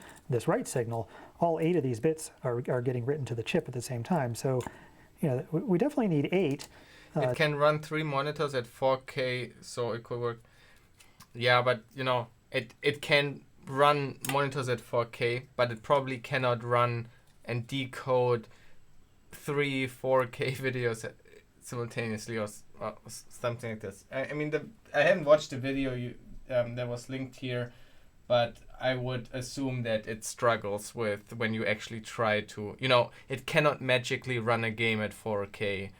write signal, all 8 of these bits are getting written to the chip at the same time. So, we definitely need 8. It can run 3 monitors at 4K, so it could work. Yeah, but it can run monitors at 4K, but it probably cannot run and decode 3 4K videos simultaneously or something like this. I mean, I haven't watched the video that was linked here, but I would assume that it struggles with when you actually try to, it cannot magically run a game at 4K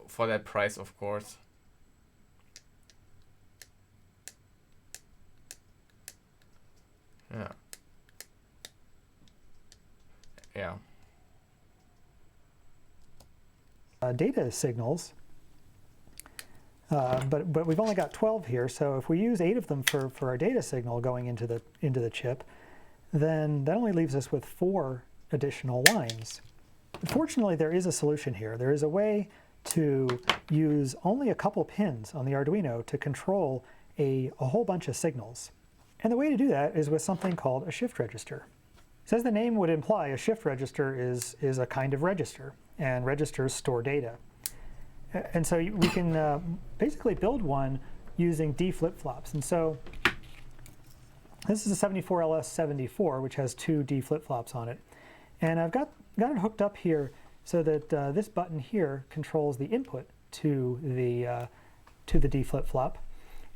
for that price, of course. Yeah. Yeah. Data signals, but we've only got 12 here, so if we use 8 of them for our data signal going into the chip, then that only leaves us with 4 additional lines. Fortunately, there is a solution here. There is a way to use only a couple pins on the Arduino to control a whole bunch of signals. And the way to do that is with something called a shift register. So as the name would imply, a shift register is a kind of register, and registers store data. And so we can basically build one using D flip-flops. And so this is a 74LS74, which has 2 D flip-flops on it. And I've got it hooked up here so that this button here controls the input to the to the D flip-flop.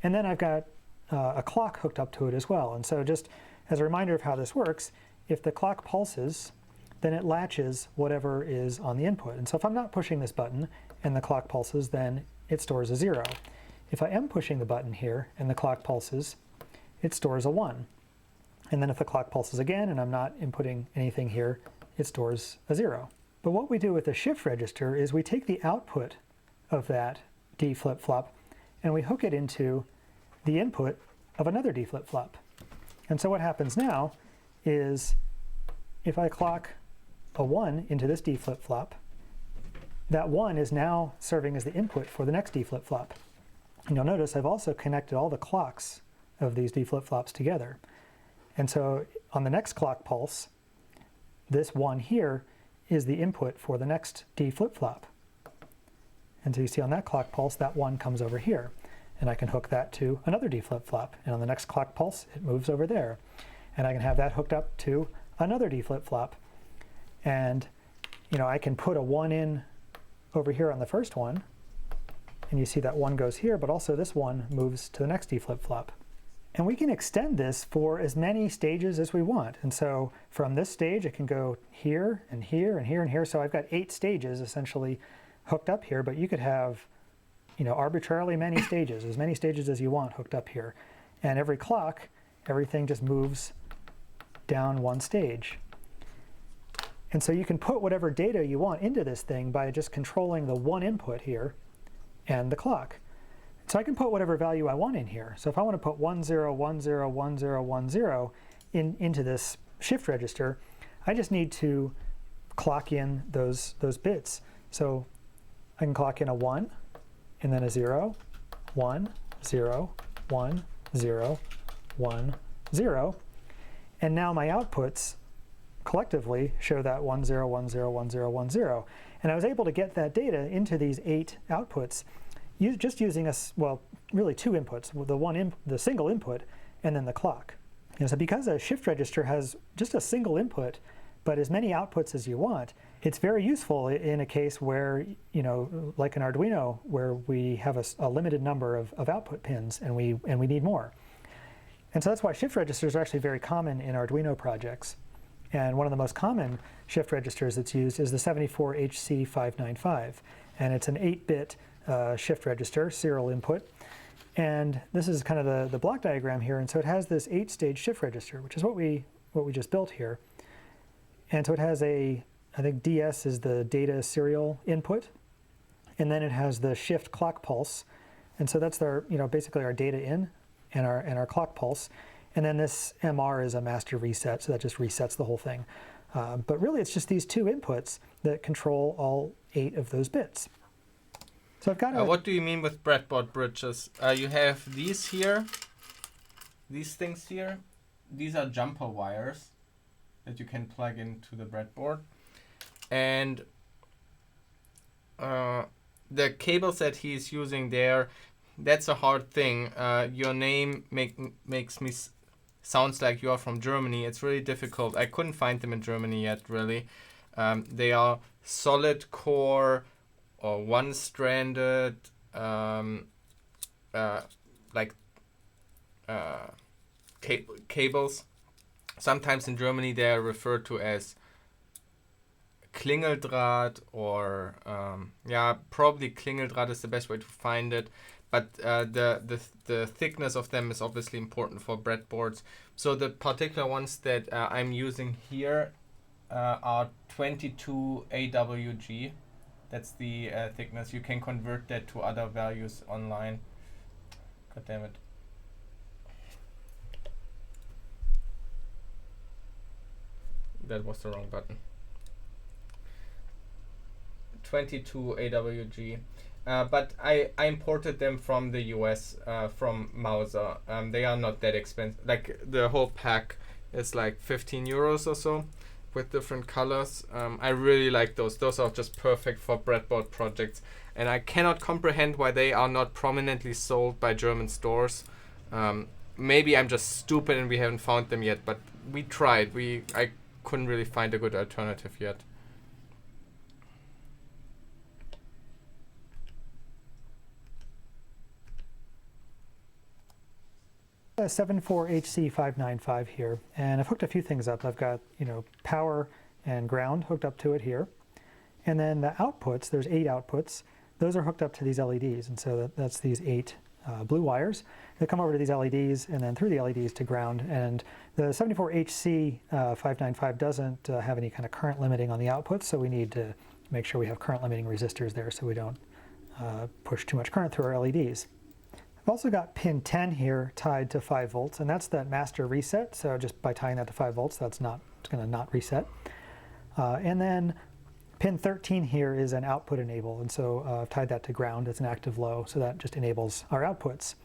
And then I've got a clock hooked up to it as well. And so just as a reminder of how this works, if the clock pulses, then it latches whatever is on the input. And so if I'm not pushing this button and the clock pulses, then it stores a 0. If I am pushing the button here and the clock pulses, it stores a 1. And then if the clock pulses again and I'm not inputting anything here, it stores a 0. But what we do with the shift register is we take the output of that D flip-flop and we hook it into the input of another D flip-flop. And so what happens now is if I clock a 1 into this D flip-flop, that 1 is now serving as the input for the next D flip-flop. And you'll notice I've also connected all the clocks of these D flip-flops together. And so on the next clock pulse, this 1 here is the input for the next D flip-flop. And so you see on that clock pulse, that 1 comes over here. And I can hook that to another D flip-flop. And on the next clock pulse, it moves over there. And I can have that hooked up to another D flip-flop. And I can put a 1 in over here on the first one. And you see that 1 goes here, but also this 1 moves to the next D flip-flop. And we can extend this for as many stages as we want. And so from this stage, it can go here and here and here and here. So I've got 8 stages essentially hooked up here, but you could have arbitrarily many stages as you want hooked up here. And every clock, everything just moves down one stage. And so you can put whatever data you want into this thing by just controlling the one input here and the clock. So I can put whatever value I want in here. So if I want to put 10, 10, 10, 10 into this shift register, I just need to clock in those bits. So I can clock in a 1, and then a 0, 1, 0, 1, 0, 1, 0. And now my outputs collectively show that 10, 10, 10, 10. And I was able to get that data into these 8 outputs just using really 2 inputs, the single input and then the clock. And so because a shift register has just a single input, but as many outputs as you want, it's very useful in a case where, like an Arduino, where we have a limited number of output pins and we need more. And so that's why shift registers are actually very common in Arduino projects. And one of the most common shift registers that's used is the 74HC595. And it's an 8-bit shift register, serial input. And this is kind of the block diagram here. And so it has this 8-stage shift register, which is what we just built here. And so it has I think DS is the data serial input. And then it has the shift clock pulse. And so that's basically our data in and our clock pulse. And then this MR is a master reset, so that just resets the whole thing. But really, it's just these 2 inputs that control all 8 of those bits. So I've got what do you mean with breadboard bridges? You have these here, these things here. These are jumper wires that you can plug into the breadboard. And the cables that he's using there, that's a hard thing. Your name makes me sounds like you are from Germany. It's really difficult. I couldn't find them in Germany yet, really. They are solid core or one-stranded, cables. Sometimes in Germany they are referred to as Klingeldraht or probably Klingeldraht is the best way to find it. But the thickness of them is obviously important for breadboards. So the particular ones that I'm using here are 22 AWG. That's the thickness. You can convert that to other values online. God damn it. That was the wrong button. 22 AWG. But I imported them from the US, from Mauser. They are not that expensive. Like the whole pack is like 15 euros or so with different colors. I really like those. Those are just perfect for breadboard projects. And I cannot comprehend why they are not prominently sold by German stores. Maybe I'm just stupid and we haven't found them yet, but we tried. I couldn't really find a good alternative yet. 74HC595 here, and I've hooked a few things up. I've got, power and ground hooked up to it here. And then the outputs, there's 8 outputs. Those are hooked up to these LEDs, and so that's these 8 blue wires that come over to these LEDs and then through the LEDs to ground. And the 74HC595 doesn't have any kind of current limiting on the outputs, so we need to make sure we have current limiting resistors there so we don't push too much current through our LEDs. I've also got pin 10 here tied to 5 volts, and that's that master reset. So just by tying that to 5 volts, it's going to not reset. And then pin 13 here is an output enable, and so I've tied that to ground. It's an active low, so that just enables our outputs.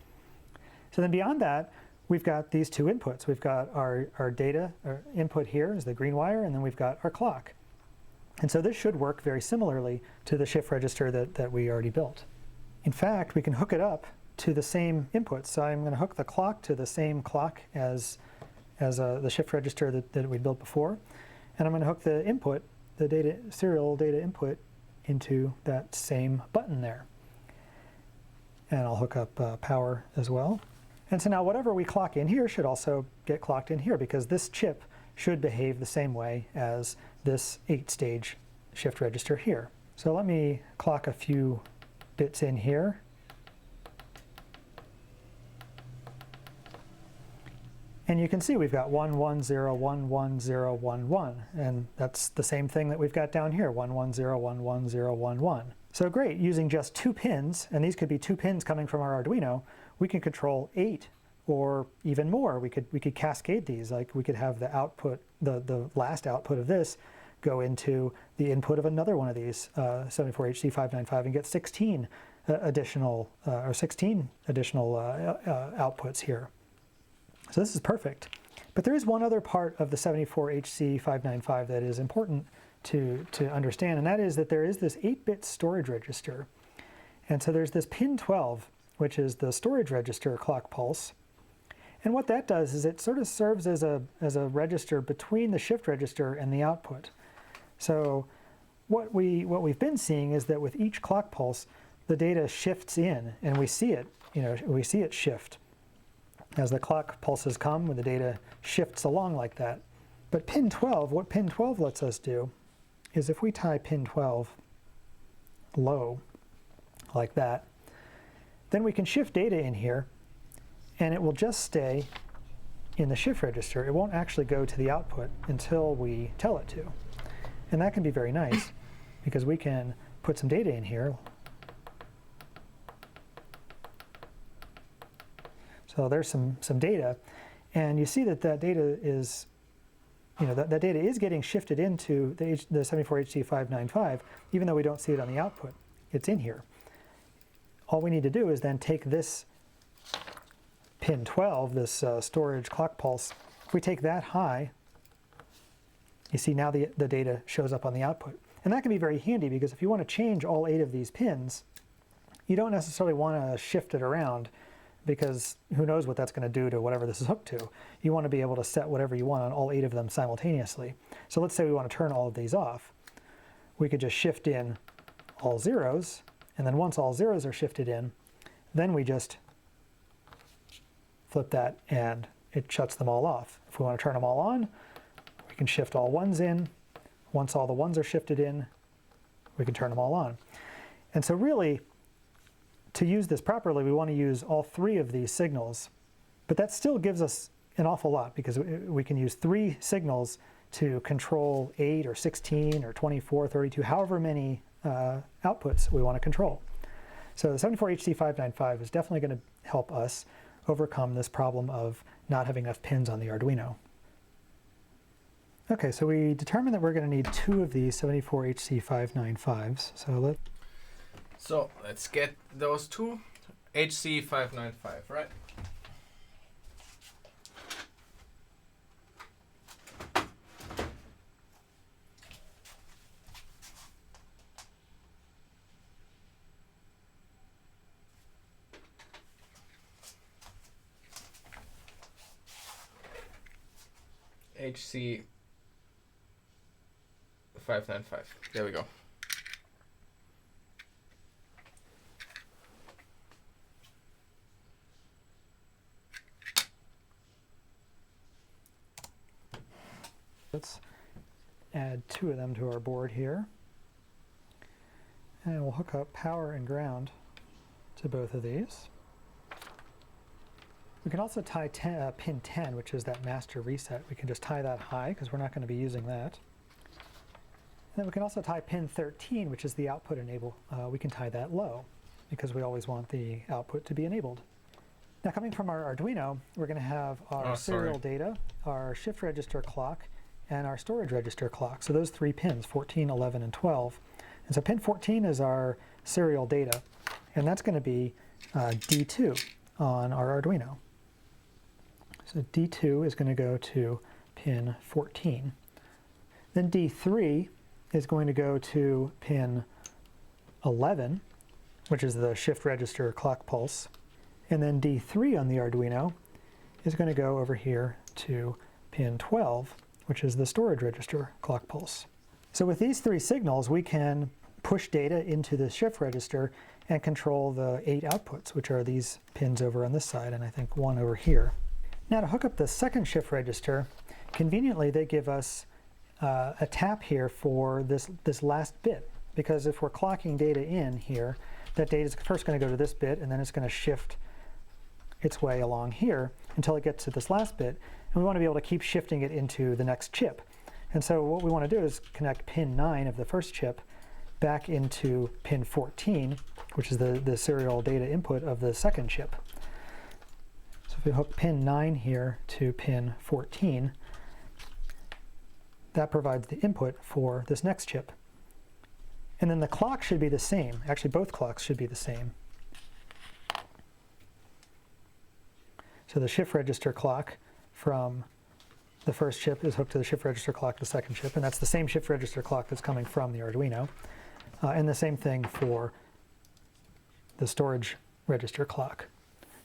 So then beyond that, we've got these 2 inputs. We've got our data, our input here is the green wire, and then we've got our clock. And so this should work very similarly to the shift register that we already built. In fact, we can hook it up to the same inputs. So I'm going to hook the clock to the same clock as the shift register that we built before. And I'm going to hook the input, the serial data input, into that same button there. And I'll hook up power as well. And so now whatever we clock in here should also get clocked in here, because this chip should behave the same way as this 8-stage shift register here. So let me clock a few bits in here. And you can see we've got 1, 1, 0, 1, 1, 0, 1, 1. And that's the same thing that we've got down here, 1, 1, 0, 1, 1, 0, 1, 1. So great, using just 2 pins, and these could be 2 pins coming from our Arduino, we can control 8 or even more. We could cascade these. Like we could have the output, the last output of this go into the input of another one of these 74HC595 and get 16 additional outputs here. So this is perfect. But there is one other part of the 74HC595 that is important to understand, and that is that there is this 8-bit storage register. And so there's this pin 12, which is the storage register clock pulse. And what that does is it sort of serves as a register between the shift register and the output. So what we've been seeing is that with each clock pulse, the data shifts in, and we see it, we see it shift. As the clock pulses come, the data shifts along like that. But pin 12, what pin 12 lets us do is if we tie pin 12 low, like that, then we can shift data in here, and it will just stay in the shift register. It won't actually go to the output until we tell it to. And that can be very nice, because we can put some data in here. So there's some data, and you see that data is, that data is getting shifted into the 74HC595, even though we don't see it on the output. It's in here. All we need to do is then take this pin 12, this storage clock pulse, if we take that high, you see now the data shows up on the output. And that can be very handy, because if you want to change all 8 of these pins, you don't necessarily want to shift it around, because who knows what that's going to do to whatever this is hooked to. You want to be able to set whatever you want on all 8 of them simultaneously. So let's say we want to turn all of these off. We could just shift in all zeros, and then once all zeros are shifted in, then we just flip that and it shuts them all off. If we want to turn them all on, we can shift all ones in. Once all the ones are shifted in, we can turn them all on. And so really, to use this properly, we want to use all 3 of these signals. But that still gives us an awful lot, because we can use 3 signals to control 8 or 16 or 24, 32, however many outputs we want to control. So the 74HC595 is definitely going to help us overcome this problem of not having enough pins on the Arduino. Okay, so we determined that we're going to need 2 of these 74HC595s. So let's get those 2 HC595, right? HC595. There we go. Let's add 2 of them to our board here. And we'll hook up power and ground to both of these. We can also tie pin 10, which is that master reset. We can just tie that high because we're not going to be using that. And then we can also tie pin 13, which is the output enable. We can tie that low because we always want the output to be enabled. Now coming from our Arduino, we're going to have our serial data, our shift register clock, and our storage register clock. So those 3 pins, 14, 11, and 12. And so pin 14 is our serial data, and that's going to be D2 on our Arduino. So D2 is going to go to pin 14. Then D3 is going to go to pin 11, which is the shift register clock pulse. And then D3 on the Arduino is going to go over here to pin 12, which is the storage register clock pulse. So with these 3 signals, we can push data into the shift register and control the 8 outputs, which are these pins over on this side, and I think 1 over here. Now to hook up the second shift register, conveniently they give us a tap here for this last bit, because if we're clocking data in here, that data is first going to go to this bit, and then it's going to shift its way along here until it gets to this last bit, and we want to be able to keep shifting it into the next chip. And so what we want to do is connect pin 9 of the first chip back into pin 14, which is the serial data input of the second chip. So if we hook pin 9 here to pin 14, that provides the input for this next chip. And then the clock should be the same. Actually, both clocks should be the same. So the shift register clock from the first chip is hooked to the shift register clock, the second chip, and that's the same shift register clock that's coming from the Arduino. And the same thing for the storage register clock.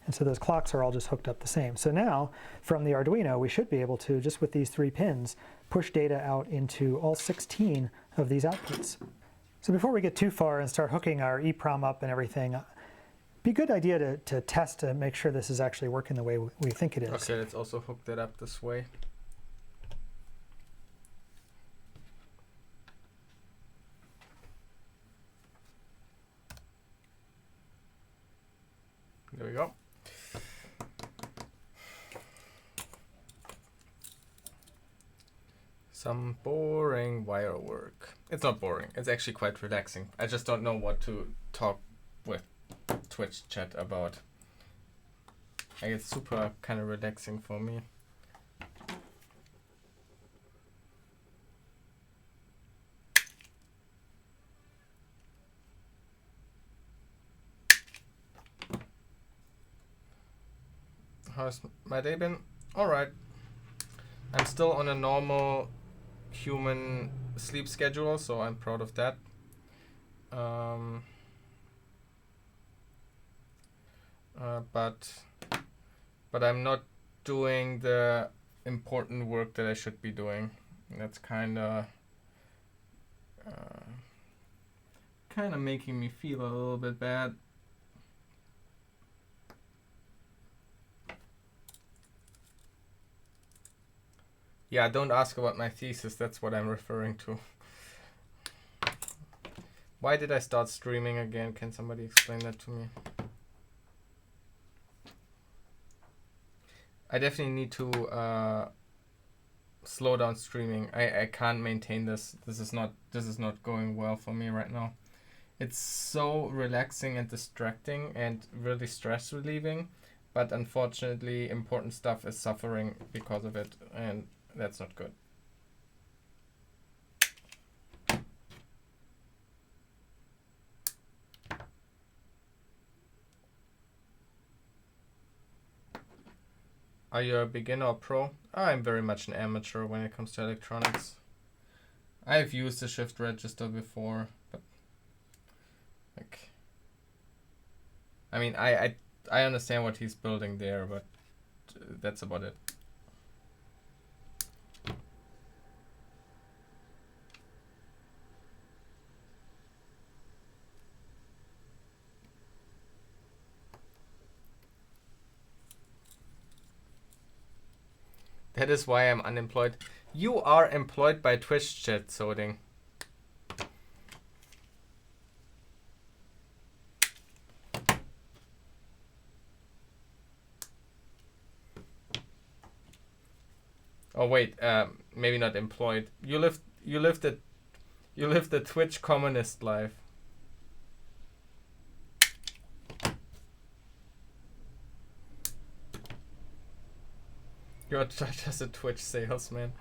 And so those clocks are all just hooked up the same. So now, from the Arduino, we should be able to, just with these 3 pins, push data out into all 16 of these outputs. So before we get too far and start hooking our EEPROM up and everything, it'd be a good idea to test to make sure this is actually working the way we think it is. Okay, let's also hook that up this way. There we go. Some boring wire work. It's not boring. It's actually quite relaxing. I just don't know what to talk with Twitch chat about. Like, it's super kind of relaxing for me. How's my day been? Alright. I'm still on a normal human sleep schedule, so I'm proud of that. But I'm not doing the important work that I should be doing. That's kind of making me feel a little bit bad. Yeah, don't ask about my thesis, that's what I'm referring to. Why did I start streaming again? Can somebody explain that to me? I definitely need to slow down streaming. I can't maintain this. This is not going well for me right now. It's so relaxing and distracting and really stress relieving, but unfortunately important stuff is suffering because of it, and that's not good. Are you a beginner or pro? I'm very much an amateur when it comes to electronics. I've used the shift register before, but like, I mean, I understand what he's building there, but that's about it. That is why I'm unemployed. You are employed by Twitch chat, Soding. Oh wait, maybe not employed. You live the Twitch communist life. You're just a Twitch salesman.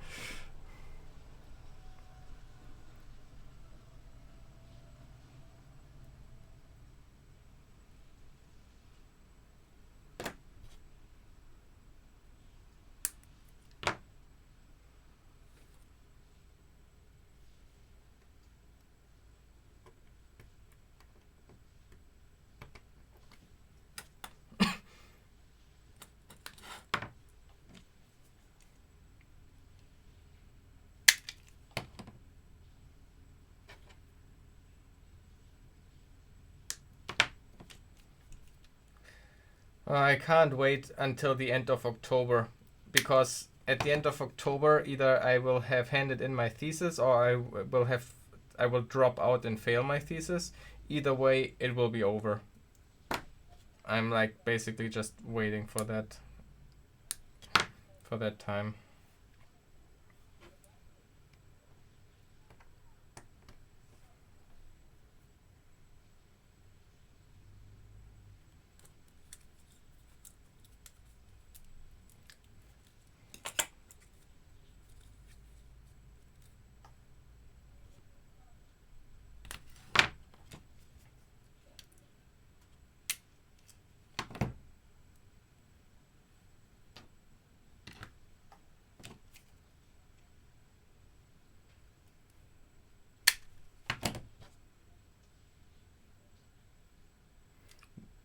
I can't wait until the end of October, because at the end of October either I will have handed in my thesis or I will drop out and fail my thesis. Either way, it will be over. I'm like basically just waiting for that time.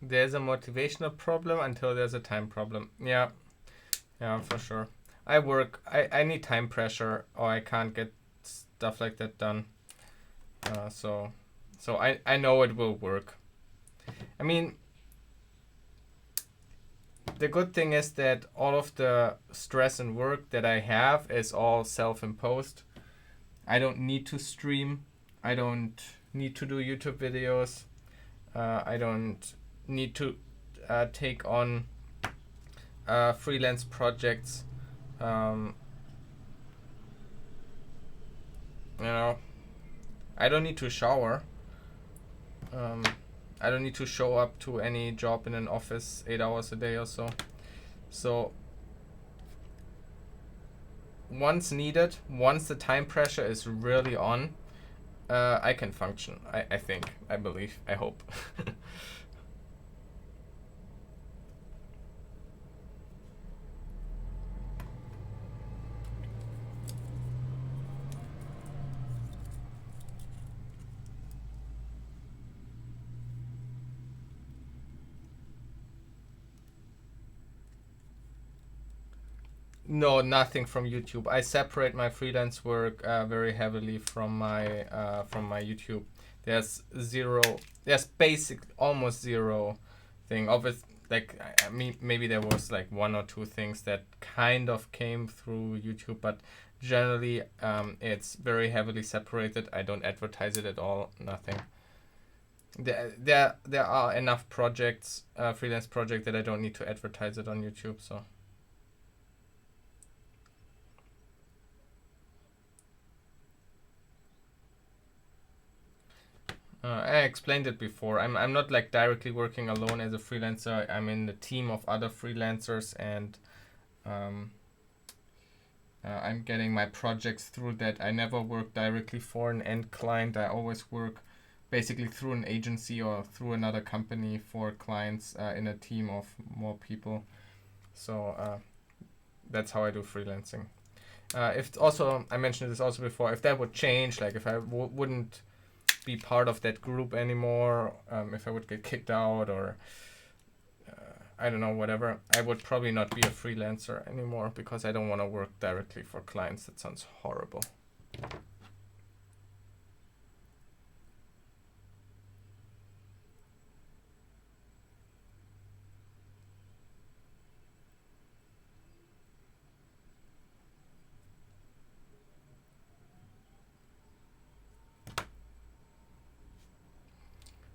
There's a motivational problem until there's a time problem. Yeah, for sure. I need time pressure or I can't get stuff like that done. So I know it will work. I mean, the good thing is that all of the stress and work that I have is all self-imposed. I don't need to stream. I don't need to do YouTube videos. I don't need to take on freelance projects. I don't need to shower. I don't need to show up to any job in an office 8 hours a day or so. So once needed, once the time pressure is really on, I can function. I think, I believe, I hope. No, nothing from YouTube. I separate my freelance work very heavily from my YouTube. There's almost zero thing. Obviously, like I mean, maybe there was like one or two things that kind of came through YouTube, but generally, it's very heavily separated. I don't advertise it at all. Nothing. There are enough projects, freelance projects, that I don't need to advertise it on YouTube. So. I explained it before. I'm not like directly working alone as a freelancer. I'm in a team of other freelancers, and I'm getting my projects through that. I never work directly for an end client. I always work basically through an agency or through another company for clients in a team of more people. So that's how I do freelancing. If also, I mentioned this also before, if that would change, like if I wouldn't be part of that group anymore, if I would get kicked out or I don't know, whatever, I would probably not be a freelancer anymore because I don't want to work directly for clients. That sounds horrible.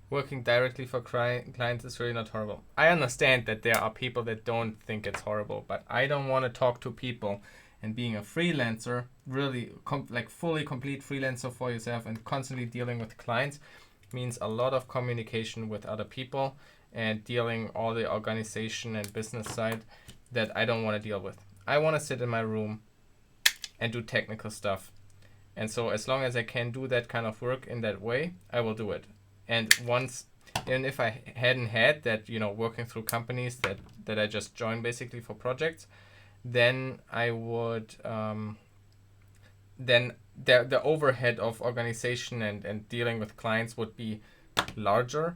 working directly for clients is really not horrible. I understand that there are people that don't think it's horrible, but I don't want to talk to people. And being a freelancer, really fully complete freelancer for yourself and constantly dealing with clients means a lot of communication with other people and dealing all the organization and business side that I don't want to deal with. I want to sit in my room and do technical stuff. And so as long as I can do that kind of work in that way, I will do it. And if I hadn't had that, working through companies that I just joined basically for projects, then I would, then the overhead of organization and dealing with clients would be larger.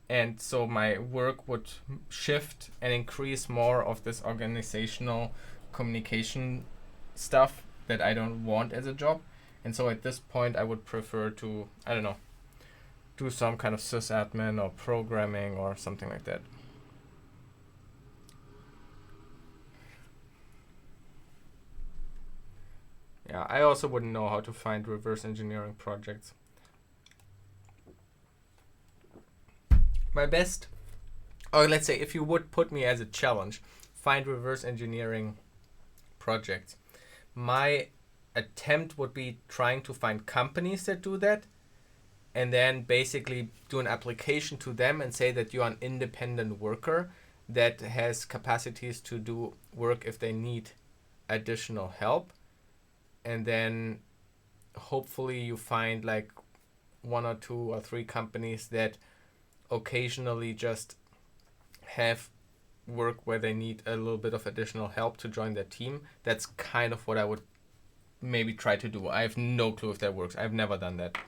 And so my work would shift and increase more of this organizational communication stuff that I don't want as a job. And so at this point, I would prefer to, I don't know, do some kind of sysadmin or programming or something like that. Yeah, I also wouldn't know how to find reverse engineering projects. My best, or let's say if you would put me as a challenge, find reverse engineering projects. My attempt would be trying to find companies that do that and then basically do an application to them and say that you're an independent worker that has capacities to do work if they need additional help. And then hopefully you find like 1 or 2 or 3 companies that occasionally just have work where they need a little bit of additional help to join their team. That's kind of what I would maybe try to do. I have no clue if that works. I've never done that.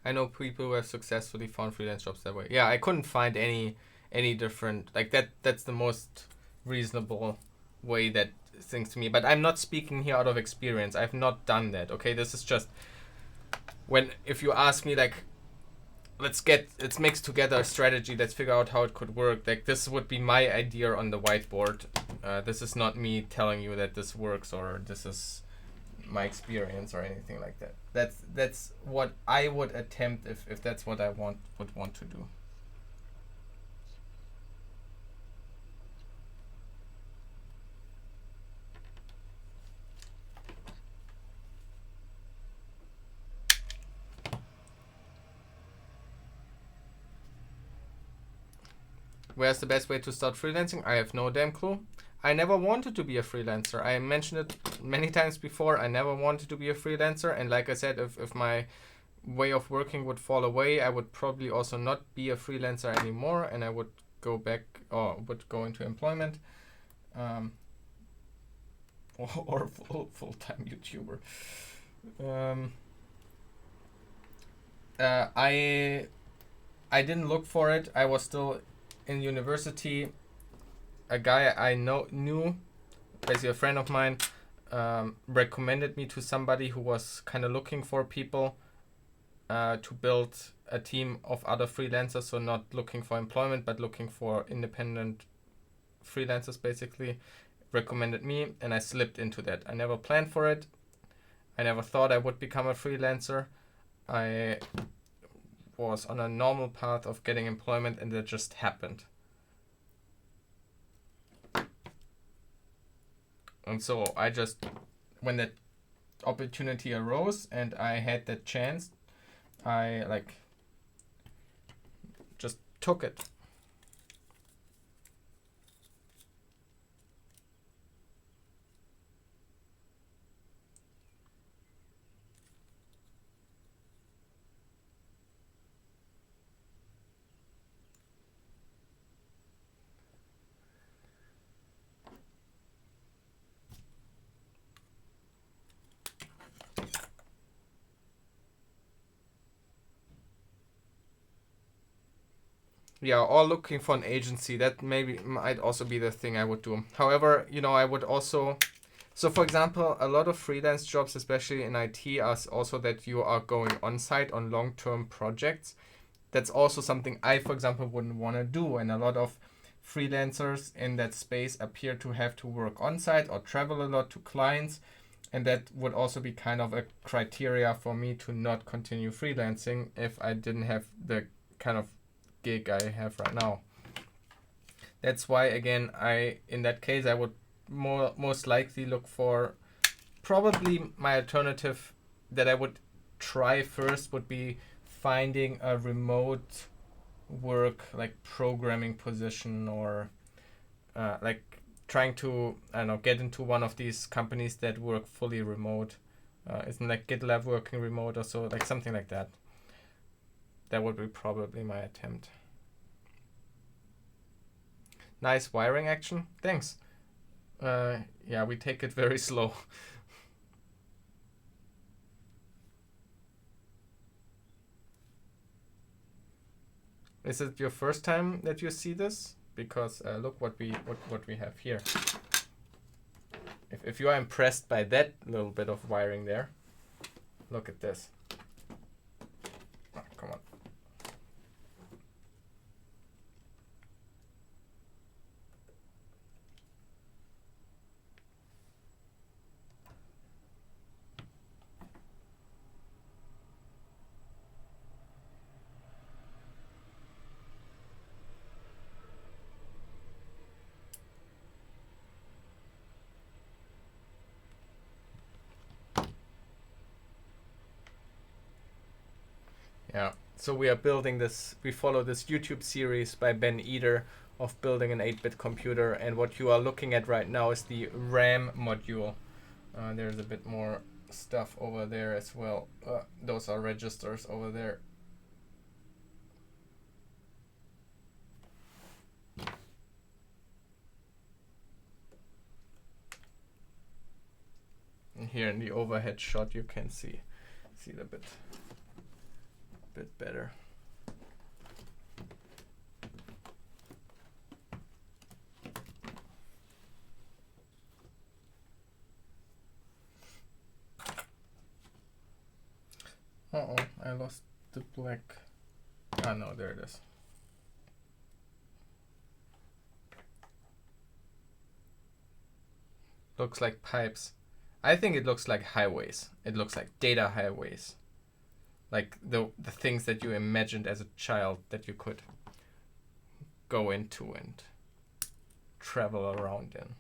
I know people who have successfully found freelance jobs that way. Yeah, I couldn't find any different, like that's the most reasonable way that things to me. But I'm not speaking here out of experience. I've not done that. Okay, this is just if you ask me like, let's mix together a strategy, let's figure out how it could work. Like this would be my idea on the whiteboard. This is not me telling you that this works or this is my experience or anything like that. That's what I would attempt if that's what I would want to do. Where's the best way to start freelancing? I have no damn clue. I never wanted to be a freelancer. I mentioned it many times before. I never wanted to be a freelancer. And like I said, if my way of working would fall away, I would probably also not be a freelancer anymore. And I would go back or would go into employment. Or full-time YouTuber. I didn't look for it. I was still in university. A guy I knew, basically a friend of mine, recommended me to somebody who was kind of looking for people to build a team of other freelancers. So not looking for employment, but looking for independent freelancers, basically. Recommended me, and I slipped into that. I never planned for it. I never thought I would become a freelancer. I was on a normal path of getting employment, and that just happened. And so I just, when that opportunity arose and I had that chance, I just took it. Yeah, or looking for an agency. That might also be the thing I would do. However, I would also... So, for example, a lot of freelance jobs, especially in IT, are also that you are going on-site on long-term projects. That's also something I, for example, wouldn't want to do. And a lot of freelancers in that space appear to have to work on-site or travel a lot to clients. And that would also be kind of a criteria for me to not continue freelancing if I didn't have the kind of gig I have right now. That's why, again, in that case, I would most likely look for, probably my alternative that I would try first would be finding a remote work, like programming position, or like trying to, I don't know, get into one of these companies that work fully remote. Isn't like GitLab working remote or so, like something like that. That would be probably my attempt. Nice wiring action. Thanks. Yeah, we take it very slow. Is it your first time that you see this? Because look what we have here. If you are impressed by that little bit of wiring there, look at this. Oh, come on. Yeah, so we are building this, we follow this YouTube series by Ben Eder of building an 8-bit computer, and what you are looking at right now is the RAM module. There's a bit more stuff over there as well. Those are registers over there. And here in the overhead shot you can see it a bit better. Uh-oh, I lost the black. Ah, no, there it is. Looks like pipes. I think it looks like highways. It looks like data highways. Like the things that you imagined as a child that you could go into and travel around in.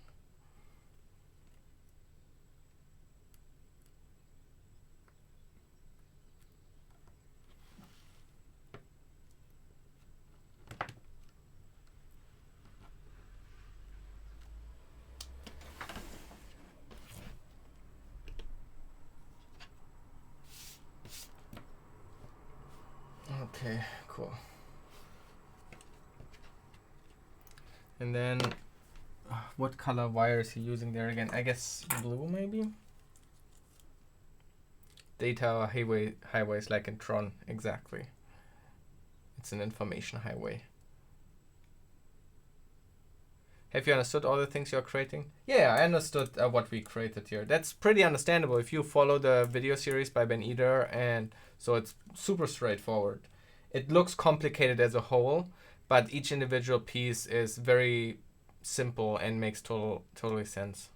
Okay, cool. And then, what color wire is he using there again? I guess blue, maybe? Data highways like in Tron, exactly. It's an information highway. Have you understood all the things you're creating? Yeah, I understood what we created here. That's pretty understandable if you follow the video series by Ben Eder, and so it's super straightforward. It looks complicated as a whole, but each individual piece is very simple and makes totally sense.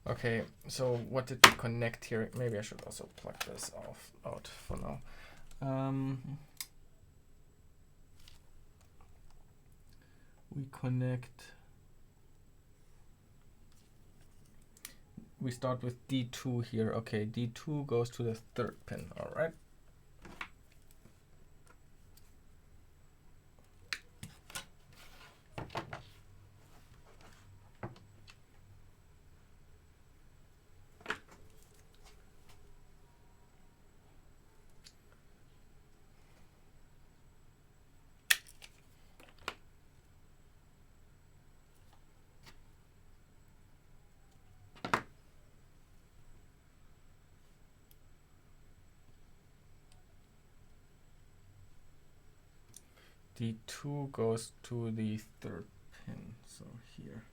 Okay, so what did we connect here? Maybe I should also plug this out for now. We connect. We start with D2 here. Okay, D2 goes to the third pin. All right. D2 goes to the third pin, so here.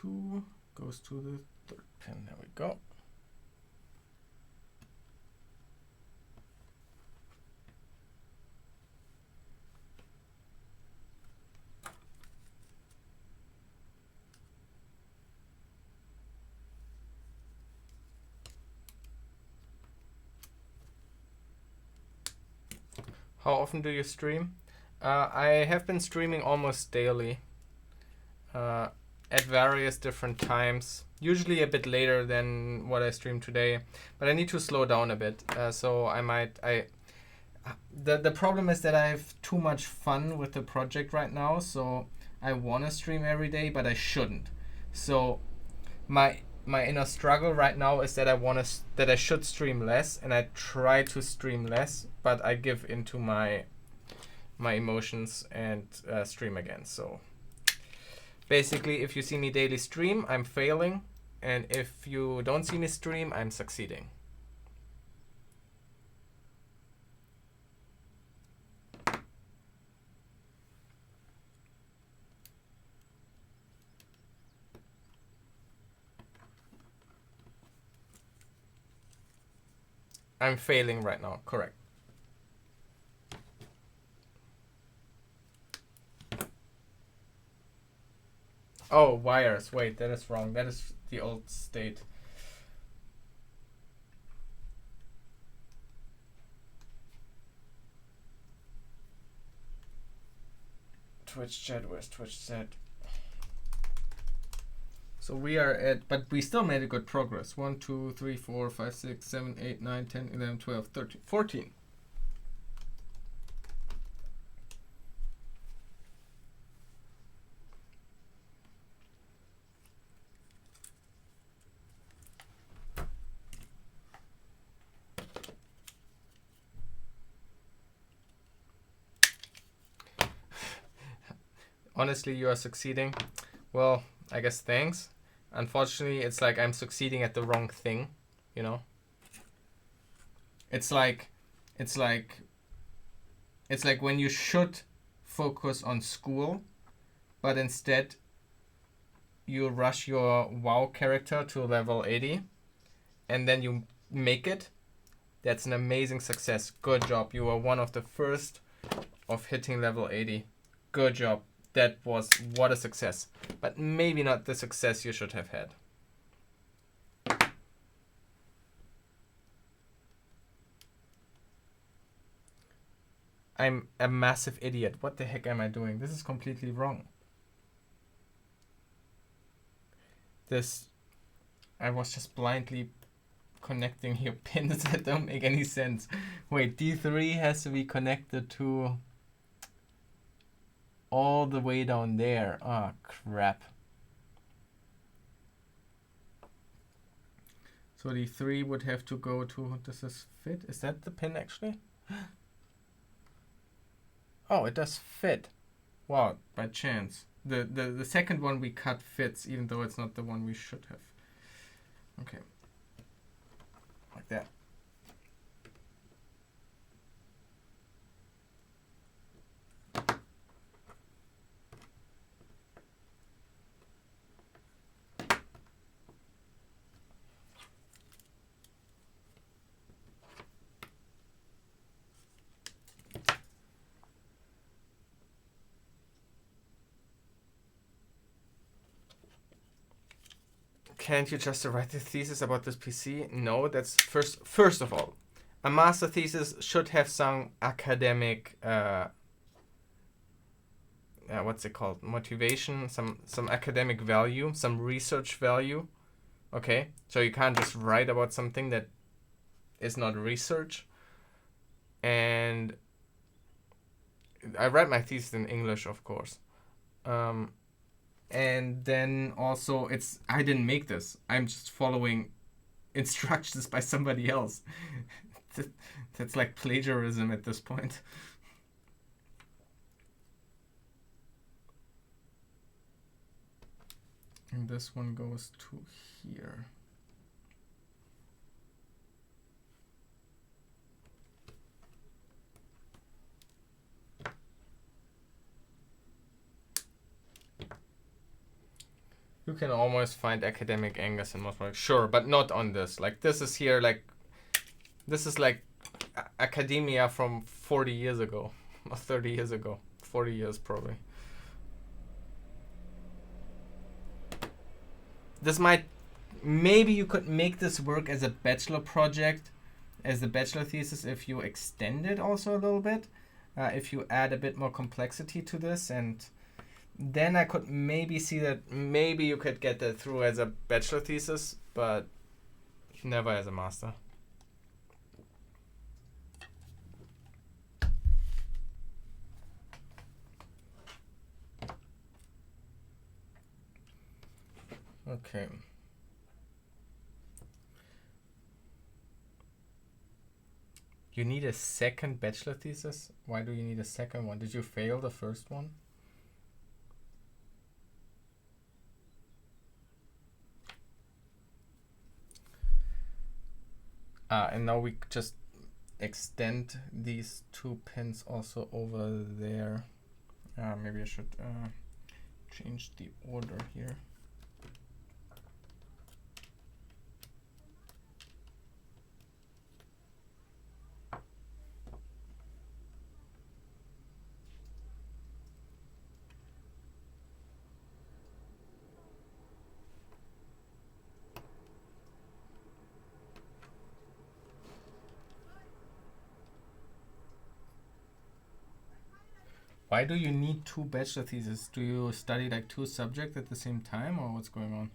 2 goes to the third pin. There we go. How often do you stream? I have been streaming almost daily at various different times, usually a bit later than what I streamed today, but I need to slow down a bit. So the problem is that I have too much fun with the project right now, so I want to stream every day, but I shouldn't. So my inner struggle right now is that that I should stream less, and I try to stream less, but I give into my emotions and stream again. So basically, if you see me daily stream, I'm failing, and if you don't see me stream, I'm succeeding. I'm failing right now, correct. Oh, wires. Wait, that is wrong. That is the old state. Twitch chat, where's Twitch chat? So we are at, but we still made a good progress. 1, 2, 3, 4, 5, 6, 7, 8, 9, 10, 11, 12, 13, 14. Honestly, you are succeeding. Well, I guess thanks. Unfortunately, it's like I'm succeeding at the wrong thing, you know? It's like when you should focus on school, but instead you rush your WoW character to level 80, and then you make it. That's an amazing success. Good job. You were one of the first of hitting level 80. Good job. That was what a success. But maybe not the success you should have had. I'm a massive idiot. What the heck am I doing? This is completely wrong. I was just blindly connecting your pins that don't make any sense. Wait, D3 has to be connected to all the way down there. Oh, crap. So D3 would have to go to, does this fit? Is that the pin actually? Oh, it does fit. Wow, by chance. The second one we cut fits, even though it's not the one we should have. Okay. Like that. Can't you just write the thesis about this PC? No, that's first of all, a master thesis should have some academic what's it called? Motivation, some academic value, some research value. Okay? So you can't just write about something that is not research. And I write my thesis in English, of course. And then also I didn't make this. I'm just following instructions by somebody else. That's like plagiarism at this point. And this one goes to here. You You can almost find academic angles in most projects. Sure, but not on this. Like this is here, like this is like academia from 40 years ago or 30 years ago. 40 years probably. This might, maybe you could make this work as a bachelor project, as the bachelor thesis if you extend it also a little bit. If you add a bit more complexity to this, and then I could maybe see that maybe you could get that through as a bachelor thesis, but never as a master. Okay. You need a second bachelor thesis? Why do you need a second one? Did you fail the first one? And now we just extend these two pins also over there. Maybe I should change the order here. Why do you need two bachelor theses? Do you study like two subjects at the same time, or what's going on?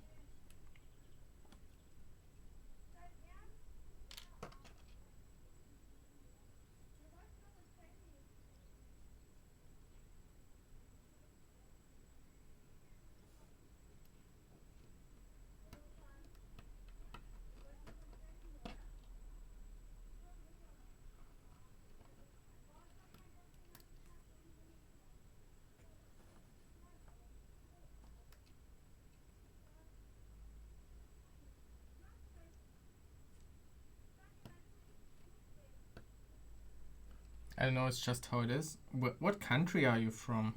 I don't know, it's just how it is. What country are you from?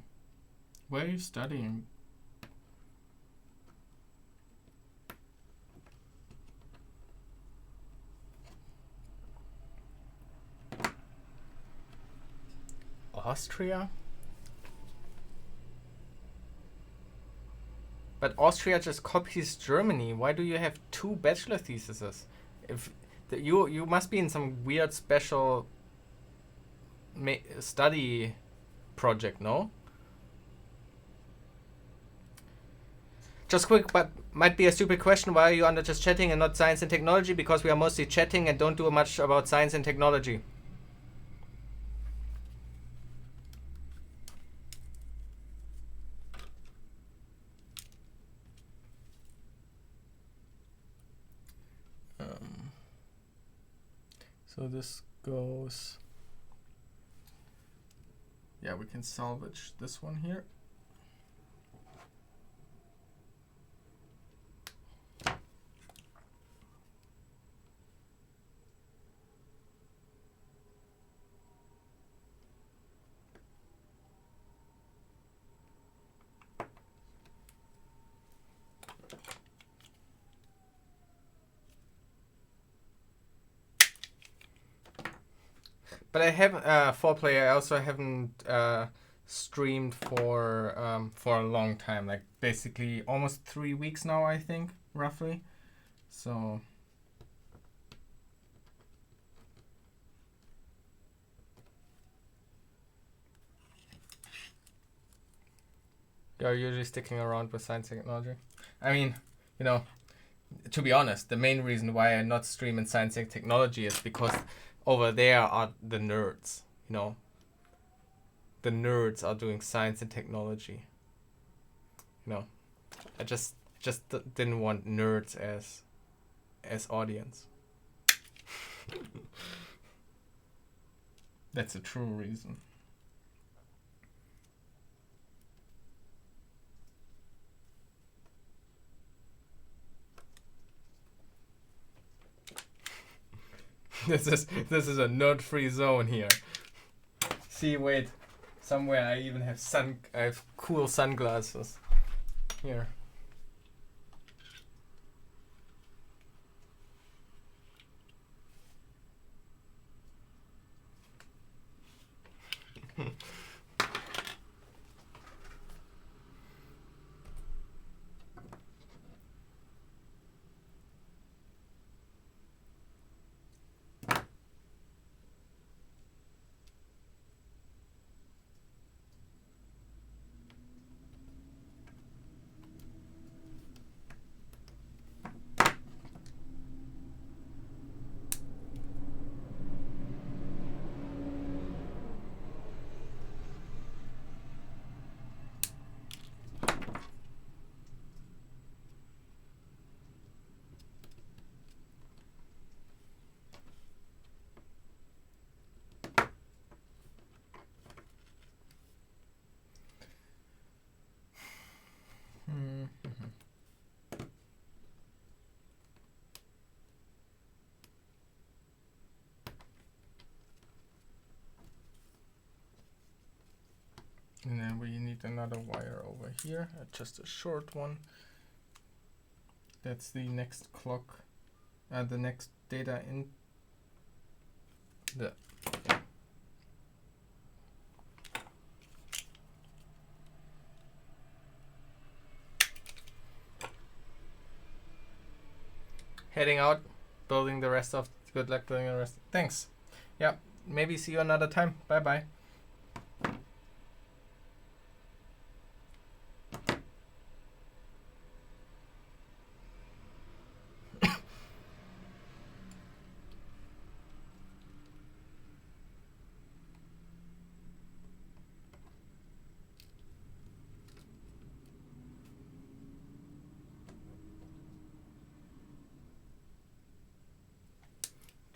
Where are you studying? Austria? But Austria just copies Germany. Why do you have two bachelor theses? If you must be in some weird special study project, no? Just quick, but might be a stupid question. Why are you under just chatting and not science and technology? Because we are mostly chatting and don't do much about science and technology. So this goes... Yeah, we can salvage this one here. But I have foreplay. I also haven't streamed for a long time, like basically almost 3 weeks now, I think, roughly. So you're usually sticking around with science and technology. I mean, you know, to be honest, the main reason why I not stream in science and technology is because over there are the nerds, you know. The nerds are doing science and technology. You know, I just didn't want nerds as audience. That's a true reason. This is a nerd-free zone here. See, wait, somewhere I even have I have cool sunglasses here. And then we need another wire over here, just a short one. That's the next clock, the next data in the. Heading out, building the rest of. Good luck building the rest. Thanks. Yeah, maybe see you another time. Bye bye.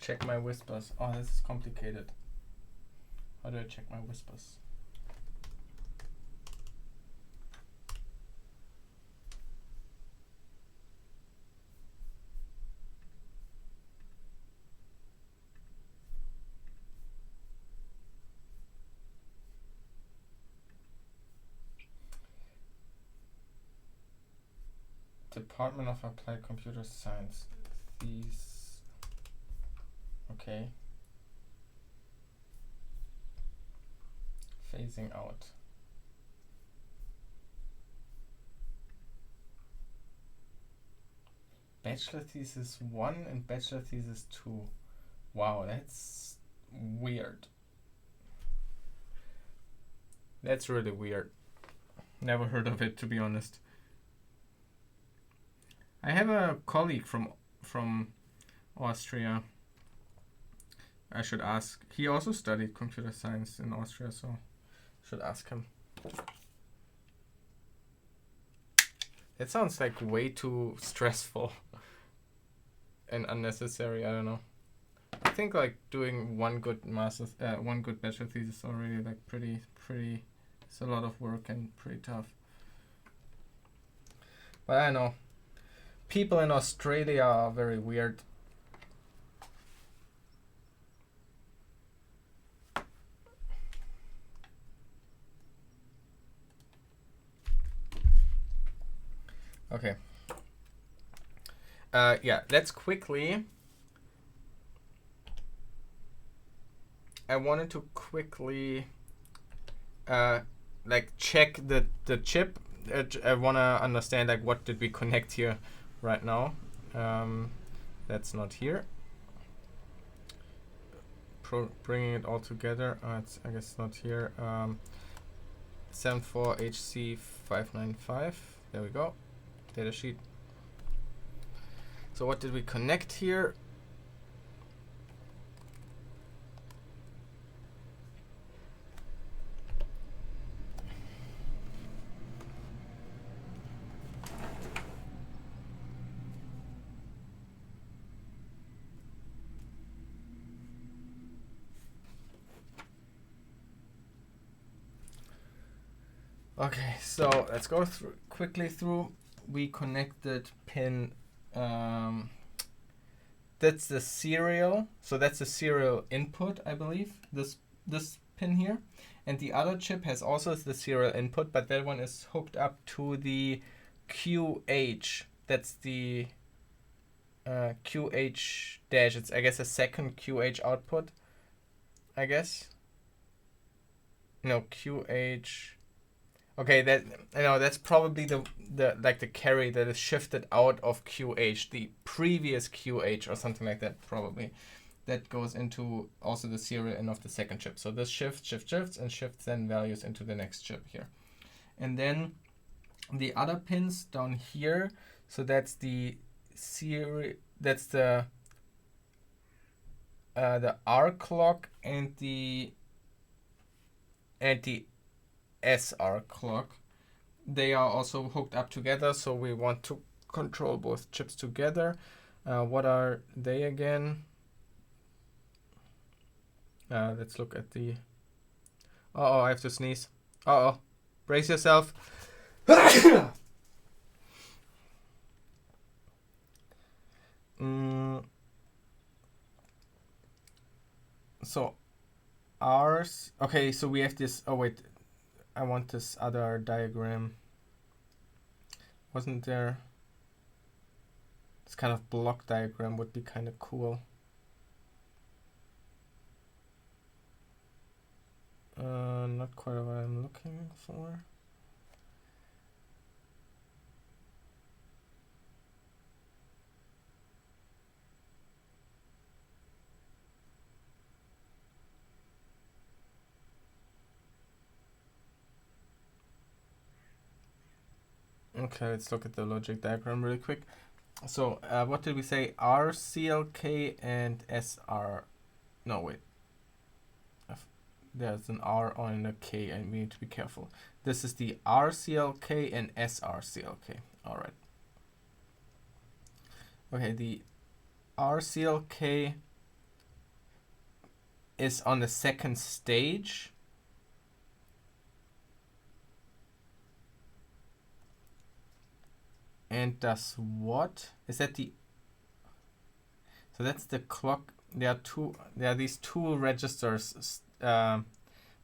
Check my whispers. Oh, this is complicated. How do I check my whispers? Department of Applied Computer Science. These. Okay. Phasing out. Bachelor thesis 1 and bachelor thesis 2. Wow, that's weird. That's really weird. Never heard of it, to be honest. I have a colleague from Austria. I should ask. He also studied computer science in Austria, so should ask him. It sounds like way too stressful and unnecessary. I don't know. I think like doing one good bachelor thesis already like pretty. It's a lot of work and pretty tough. But I know. People in Australia are very weird. Okay. Yeah, let's quickly. I wanted to quickly like check the chip. I wanna understand like what did we connect here right now. That's not here. Bringing it all together. It's I guess not here. 74HC595. There we go. Data sheet. So what did we connect here? Okay, so let's go quickly through. We connected pin. That's the serial. So that's the serial input, I believe. This pin here, and the other chip has also the serial input, but that one is hooked up to the QH. That's the QH dash. It's I guess a second QH output. I guess. No, QH. Okay, that I know that's probably the like the carry that is shifted out of QH, the previous QH or something like that probably. That goes into also the serial in of the second chip. So this shifts and shifts then values into the next chip here. And then the other pins down here, so that's the serial, that's the R clock and the SR clock. They are also hooked up together, so we want to control both chips together. What are they again? Let's look at the... Uh-oh, I have to sneeze. Uh-oh. Brace yourself. So ours... Okay, so we have this... Oh, wait. I want this other diagram. Wasn't there... This kind of block diagram would be kind of cool. Not quite what I'm looking for. Okay, let's look at the logic diagram really quick. So, what did we say? RCLK and SR. No, wait. There's an R on a K, and we need to be careful. This is the RCLK and SRCLK. All right. Okay, the RCLK is on the second stage. And does what? Is that the... So that's the clock. There are these two registers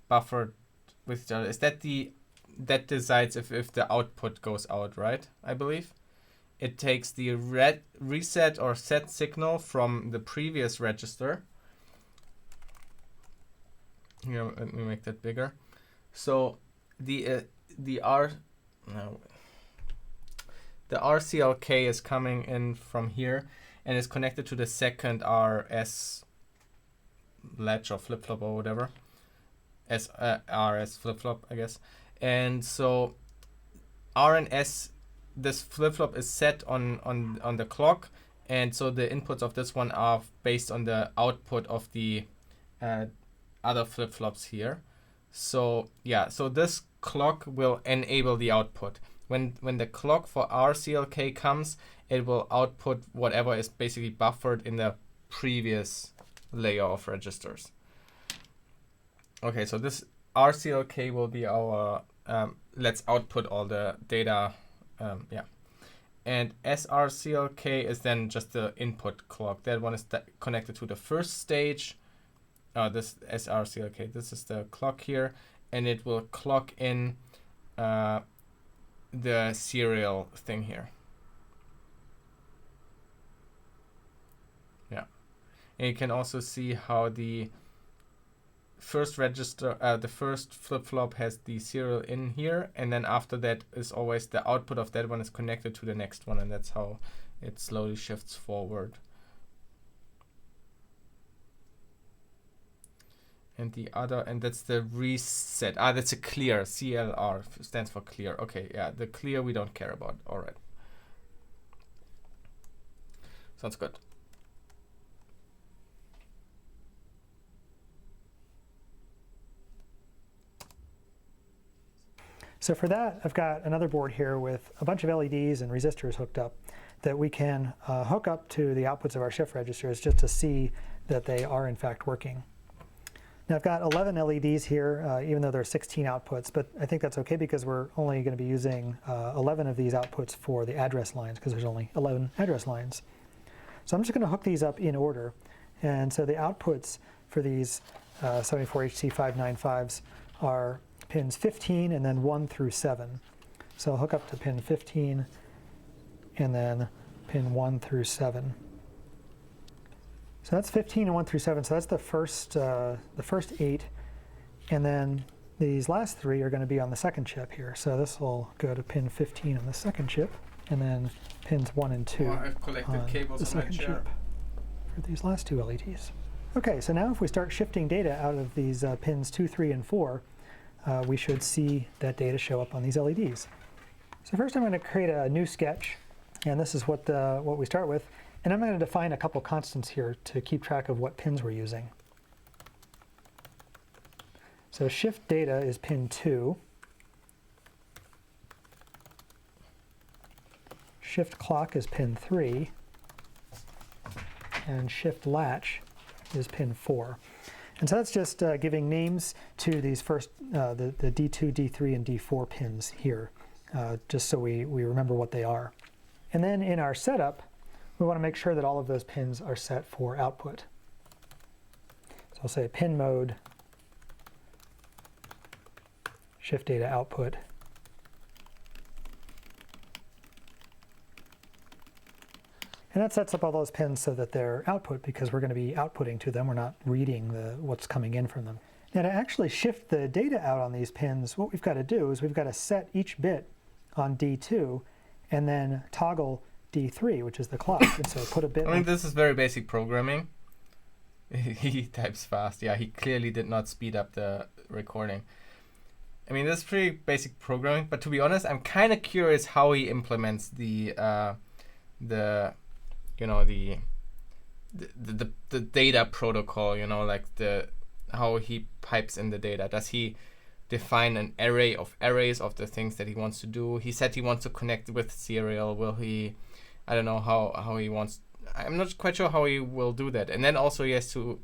buffered with each other. Is that that decides if the output goes out, right? I believe it takes the reset or set signal from the previous register. Here, let me make that bigger. So the RCLK is coming in from here and is connected to the second RS latch or flip-flop or whatever. RS flip-flop, I guess. And so R and S, this flip-flop is set on the clock, and so the inputs of this one are based on the output of the other flip-flops here. So yeah, so this clock will enable the output. When the clock for RCLK comes, it will output whatever is basically buffered in the previous layer of registers. Okay, so this RCLK will be our, let's output all the data, yeah. And SRCLK is then just the input clock. That one is connected to the first stage. This SRCLK, this is the clock here, and it will clock in the serial thing here. Yeah, and you can also see how the first register, the first flip-flop has the serial in here, and then after that is always the output of that one is connected to the next one, and that's how it slowly shifts forward. And the other, and that's the reset. That's a clear. CLR stands for clear. Okay, yeah, the clear we don't care about. All right. Sounds good. So for that, I've got another board here with a bunch of LEDs and resistors hooked up that we can hook up to the outputs of our shift registers just to see that they are in fact working. Now I've got 11 LEDs here, even though there are 16 outputs, but I think that's okay because we're only going to be using 11 of these outputs for the address lines because there's only 11 address lines. So I'm just going to hook these up in order. And so the outputs for these 74HT595s are pins 15 and then 1 through 7. So I'll hook up to pin 15 and then pin 1 through 7. So that's 15 and 1 through 7. So that's the first 8, and then these last three are going to be on the second chip here. So this will go to pin 15 on the second chip, and then pins 1 and 2 I've collected on cables the on my second chair. chip for these last two LEDs. Okay, so now if we start shifting data out of these pins 2, 3, and 4, we should see that data show up on these LEDs. So first I'm going to create a new sketch, and this is what we start with. And I'm going to define a couple constants here to keep track of what pins we're using. So shift data is pin 2. Shift clock is pin 3. And shift latch is pin 4. And so that's just giving names to these first, the D2, D3, and D4 pins here, just so we remember what they are. And then in our setup, we want to make sure that all of those pins are set for output. So I'll say pin mode, shift data output. And that sets up all those pins so that they're output, because we're going to be outputting to them. We're not reading what's coming in from them. Now to actually shift the data out on these pins, what we've got to do is we've got to set each bit on D2 and then toggle D3, which is the clock. And so put a bit. I mean, this is very basic programming. He types fast. Yeah, he clearly did not speed up the recording. I mean, this is pretty basic programming, but to be honest, I'm kind of curious how he implements the data protocol, like how he pipes in the data. Does he define an array of arrays of the things that he wants to do? He said he wants to connect with serial. Will he? I don't know how he wants. I'm not quite sure how he will do that. And then also he has to,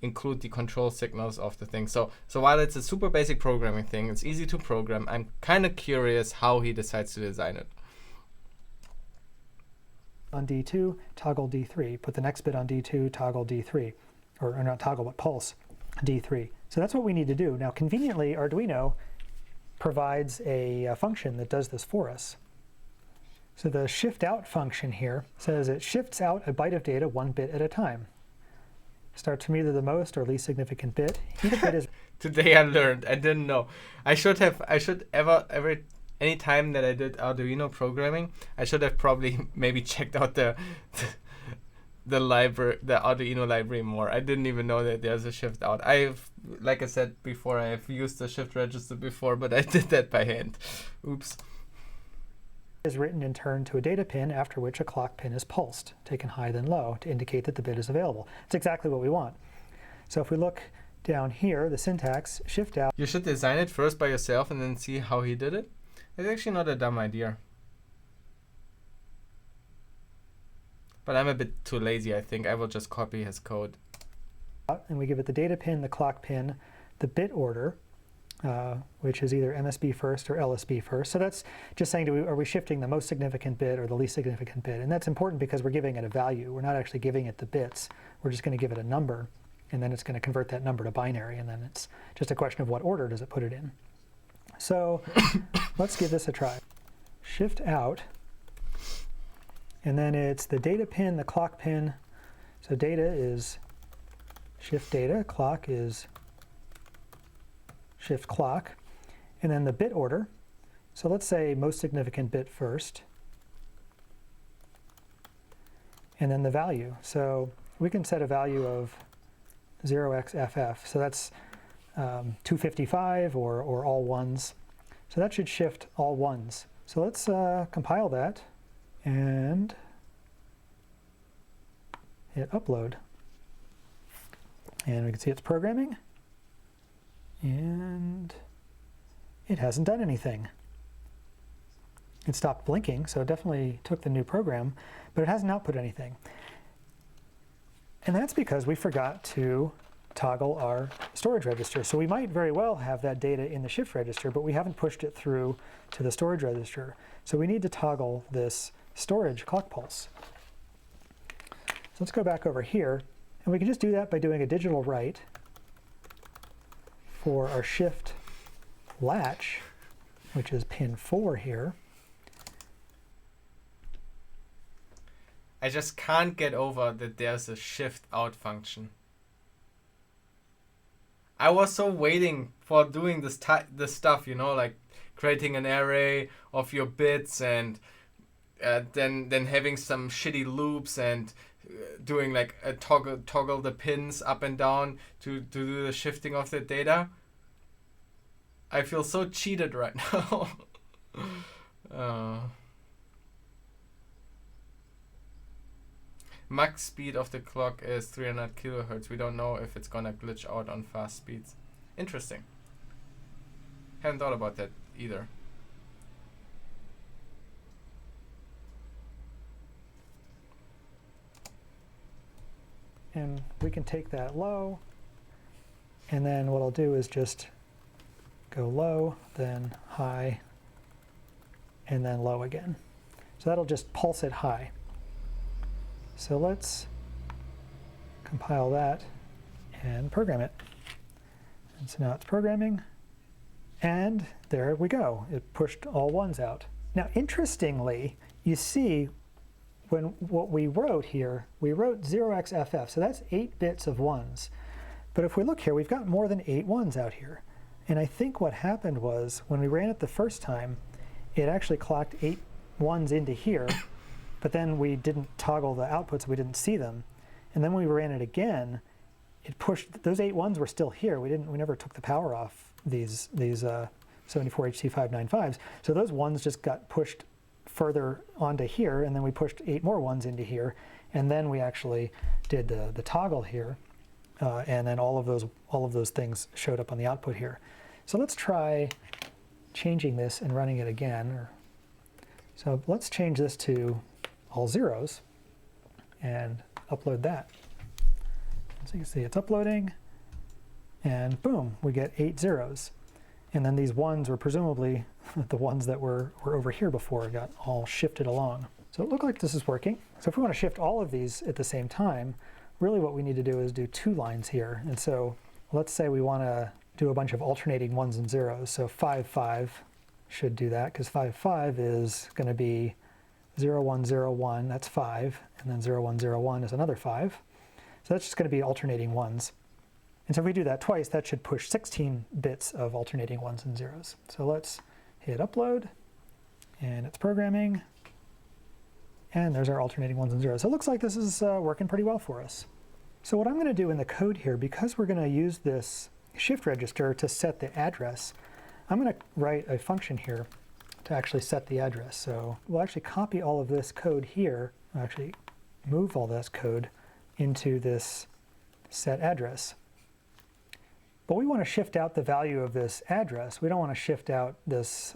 include the control signals of the thing. So while it's a super basic programming thing, it's easy to program. I'm kind of curious how he decides to design it. On D2, toggle D3. Put the next bit on D2, toggle D3. Or not toggle, but pulse D3. So that's what we need to do. Now, conveniently, Arduino provides a function that does this for us. So the shift out function here says it shifts out a byte of data 1 bit at a time. Starts from either the most or least significant bit. Each bit is Today I learned. I didn't know. I should any time that I did Arduino programming, I should have probably maybe checked out the library, the Arduino library more. I didn't even know that there's a shift out. Like I said before, I have used the shift register before, but I did that by hand. Oops. Is written in turn to a data pin, after which a clock pin is pulsed, taken high then low, to indicate that the bit is available. It's exactly what we want. So if we look down here, the syntax, shift out. You should design it first by yourself and then see how he did it. It's actually not a dumb idea. But I'm a bit too lazy, I think. I will just copy his code. And we give it the data pin, the clock pin, the bit order, which is either MSB first or LSB first. So that's just saying, are we shifting the most significant bit or the least significant bit? And that's important because we're giving it a value. We're not actually giving it the bits. We're just going to give it a number, and then it's going to convert that number to binary, and then it's just a question of what order does it put it in. So let's give this a try. Shift out, and then it's the data pin, the clock pin. So data is shift data, clock is shift clock, and then the bit order. So let's say most significant bit first, and then the value. So we can set a value of 0xFF. So that's 255 or all ones. So that should shift all ones. So let's compile that and hit upload. And we can see it's programming. And it hasn't done anything. It stopped blinking, so it definitely took the new program, but it hasn't output anything. And that's because we forgot to toggle our storage register. So we might very well have that data in the shift register, but we haven't pushed it through to the storage register. So we need to toggle this storage clock pulse. So let's go back over here, and we can just do that by doing a digital write for our shift latch, which is pin 4 here. I just can't get over that there's a shift out function. I was so waiting for doing this stuff, you know, like creating an array of your bits and then having some shitty loops and doing like a toggle the pins up and down to do the shifting of the data. I feel so cheated right now. Max speed of the clock is 300 kilohertz. We don't know if it's gonna glitch out on fast speeds. Interesting. Hadn't thought about that either. And we can take that low, and then what I'll do is just go low, then high, and then low again. So that'll just pulse it high. So let's compile that and program it. And so now it's programming, and there we go. It pushed all ones out. Now, interestingly, you see what we wrote here, we wrote 0xFF, so that's 8 bits of ones. But if we look here, we've got more than 8 ones out here. And I think what happened was, when we ran it the first time, it actually clocked 8 ones into here, but then we didn't toggle the outputs, so we didn't see them. And then when we ran it again, it pushed, those 8 ones were still here. We never took the power off these 74HC595s. So those ones just got pushed further onto here, and then we pushed 8 more ones into here, and then we actually did the toggle here, and then all of those things showed up on the output here. So let's try changing this and running it again. So let's change this to all zeros and upload that. So you can see it's uploading, and boom, we get 8 zeros. And then these ones were presumably the ones that were over here before, got all shifted along. So it looked like this is working. So if we want to shift all of these at the same time, really what we need to do is do 2 lines here. And so let's say we want to do a bunch of alternating ones and zeros. So 5, 5 should do that, because 5, 5 is going to be 0, 1, 0, 1, that's 5, and then 0, 1, 0, 1 is another 5. So that's just going to be alternating ones. And so if we do that twice, that should push 16 bits of alternating ones and zeros. So let's hit upload, and it's programming, and there's our alternating ones and zeros. So it looks like this is working pretty well for us. So what I'm going to do in the code here, because we're going to use this shift register to set the address, I'm going to write a function here to actually set the address. So we'll actually copy all of this code here, actually move all this code into this set address. But we want to shift out the value of this address. We don't want to shift out this,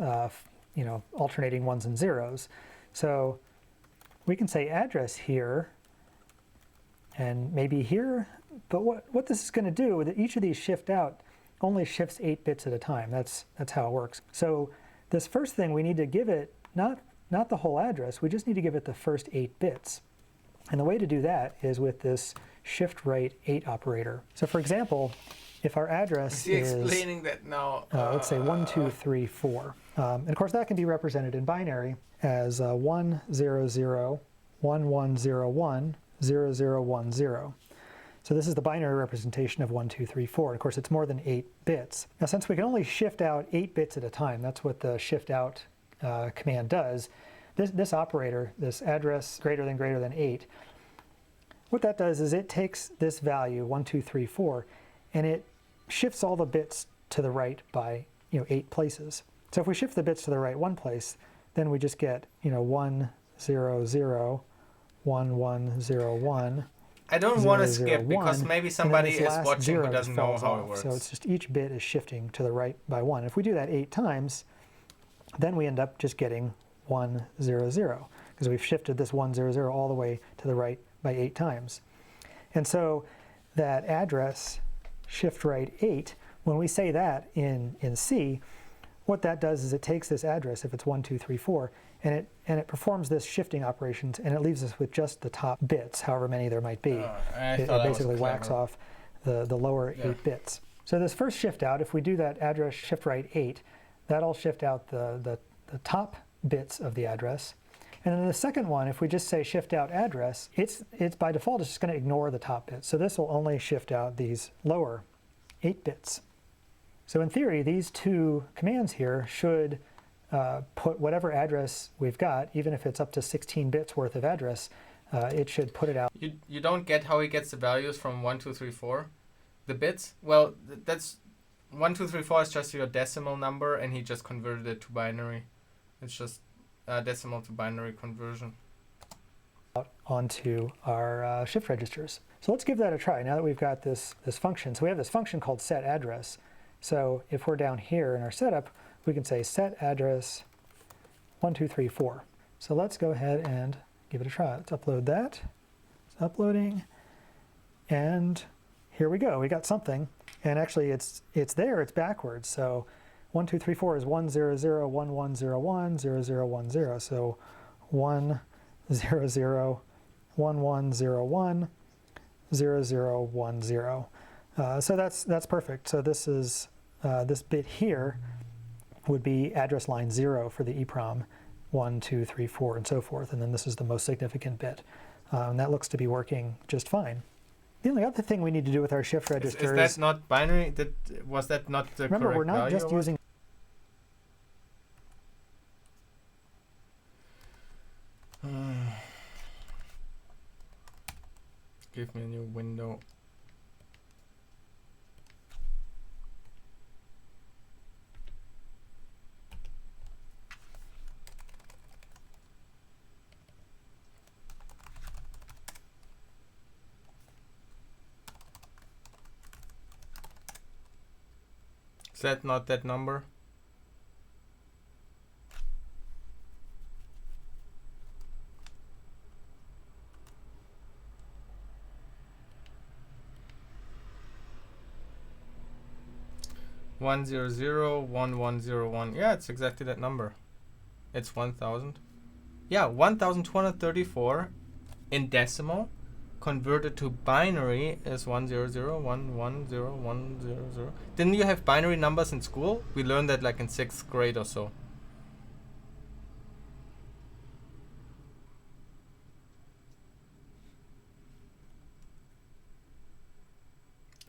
alternating ones and zeros. So we can say address here, and maybe here. But what this is going to do, that each of these shift out only shifts 8 bits at a time. That's how it works. So this first thing, we need to give it not the whole address. We just need to give it the first 8 bits. And the way to do that is with this shift right 8 operator. So for example, if our address is explaining that now. Let's say 1, 2, 3, 4. And of course, that can be represented in binary as 1, 0, 0, 1, 1, 0, 1, 0, 0, 1, 0. So this is the binary representation of 1, 2, 3, 4. Of course, it's more than 8 bits. Now, since we can only shift out 8 bits at a time, that's what the shift out command does. This operator, this address greater than 8, what that does is it takes this value, 1, 2, 3, 4, and it shifts all the bits to the right by 8 places. So if we shift the bits to the right 1 place, then we just get 1, 0, 0, 1, 1, 0, 1. I don't want to skip because maybe somebody is watching who doesn't know how it works. So it's just each bit is shifting to the right by 1. If we do that 8 times, then we end up just getting 1, 0, 0, because we've shifted this 1, 0, 0 all the way to the right by 8 times. And so that address shift right 8, when we say that in C, what that does is it takes this address, if it's 1, 2, 3, 4, and it performs this shifting operations, and it leaves us with just the top bits, however many there might be. It basically whacks off the lower 8 bits. So this first shift out, if we do that address shift right 8, that'll shift out the top bits of the address. And then the second one, if we just say shift out address, it's by default, it's just going to ignore the top bits. So this will only shift out these lower 8 bits. So in theory, these two commands here should put whatever address we've got, even if it's up to 16 bits worth of address, it should put it out. You don't get how he gets the values from 1, 2, 3, 4? The bits? Well, that's 1, 2, 3, 4 is just your decimal number, and he just converted it to binary. It's just decimal to binary conversion. Onto our shift registers. So let's give that a try now that we've got this function. So we have this function called set address. So if we're down here in our setup, we can say set address 1, 2, 3, 4. So let's go ahead and give it a try. Let's upload that. It's uploading. And here we go. We got something. And actually it's there. It's backwards. So 1, 2, 3, 4 is 1, 0, 0, 1, 1, 0, 1, 0, 0, 1, 0. So 1, 0, 0, 1, 1, 0, 1, 0, 0, 1, 0. So that's perfect. So this is this bit here would be address line 0 for the EEPROM, 1, 2, 3, 4, and so forth. And then this is the most significant bit. And that looks to be working just fine. The only other thing we need to do with our shift register is that not binary? Was that not the remember, correct we're not value just using. Give me a new window. Is that not that number? One zero zero 1101. Yeah, it's exactly that number. It's 1000. Yeah, 1234 in decimal converted to binary is 100110100. Didn't you have binary numbers in school? We learned that like in 6th grade or so.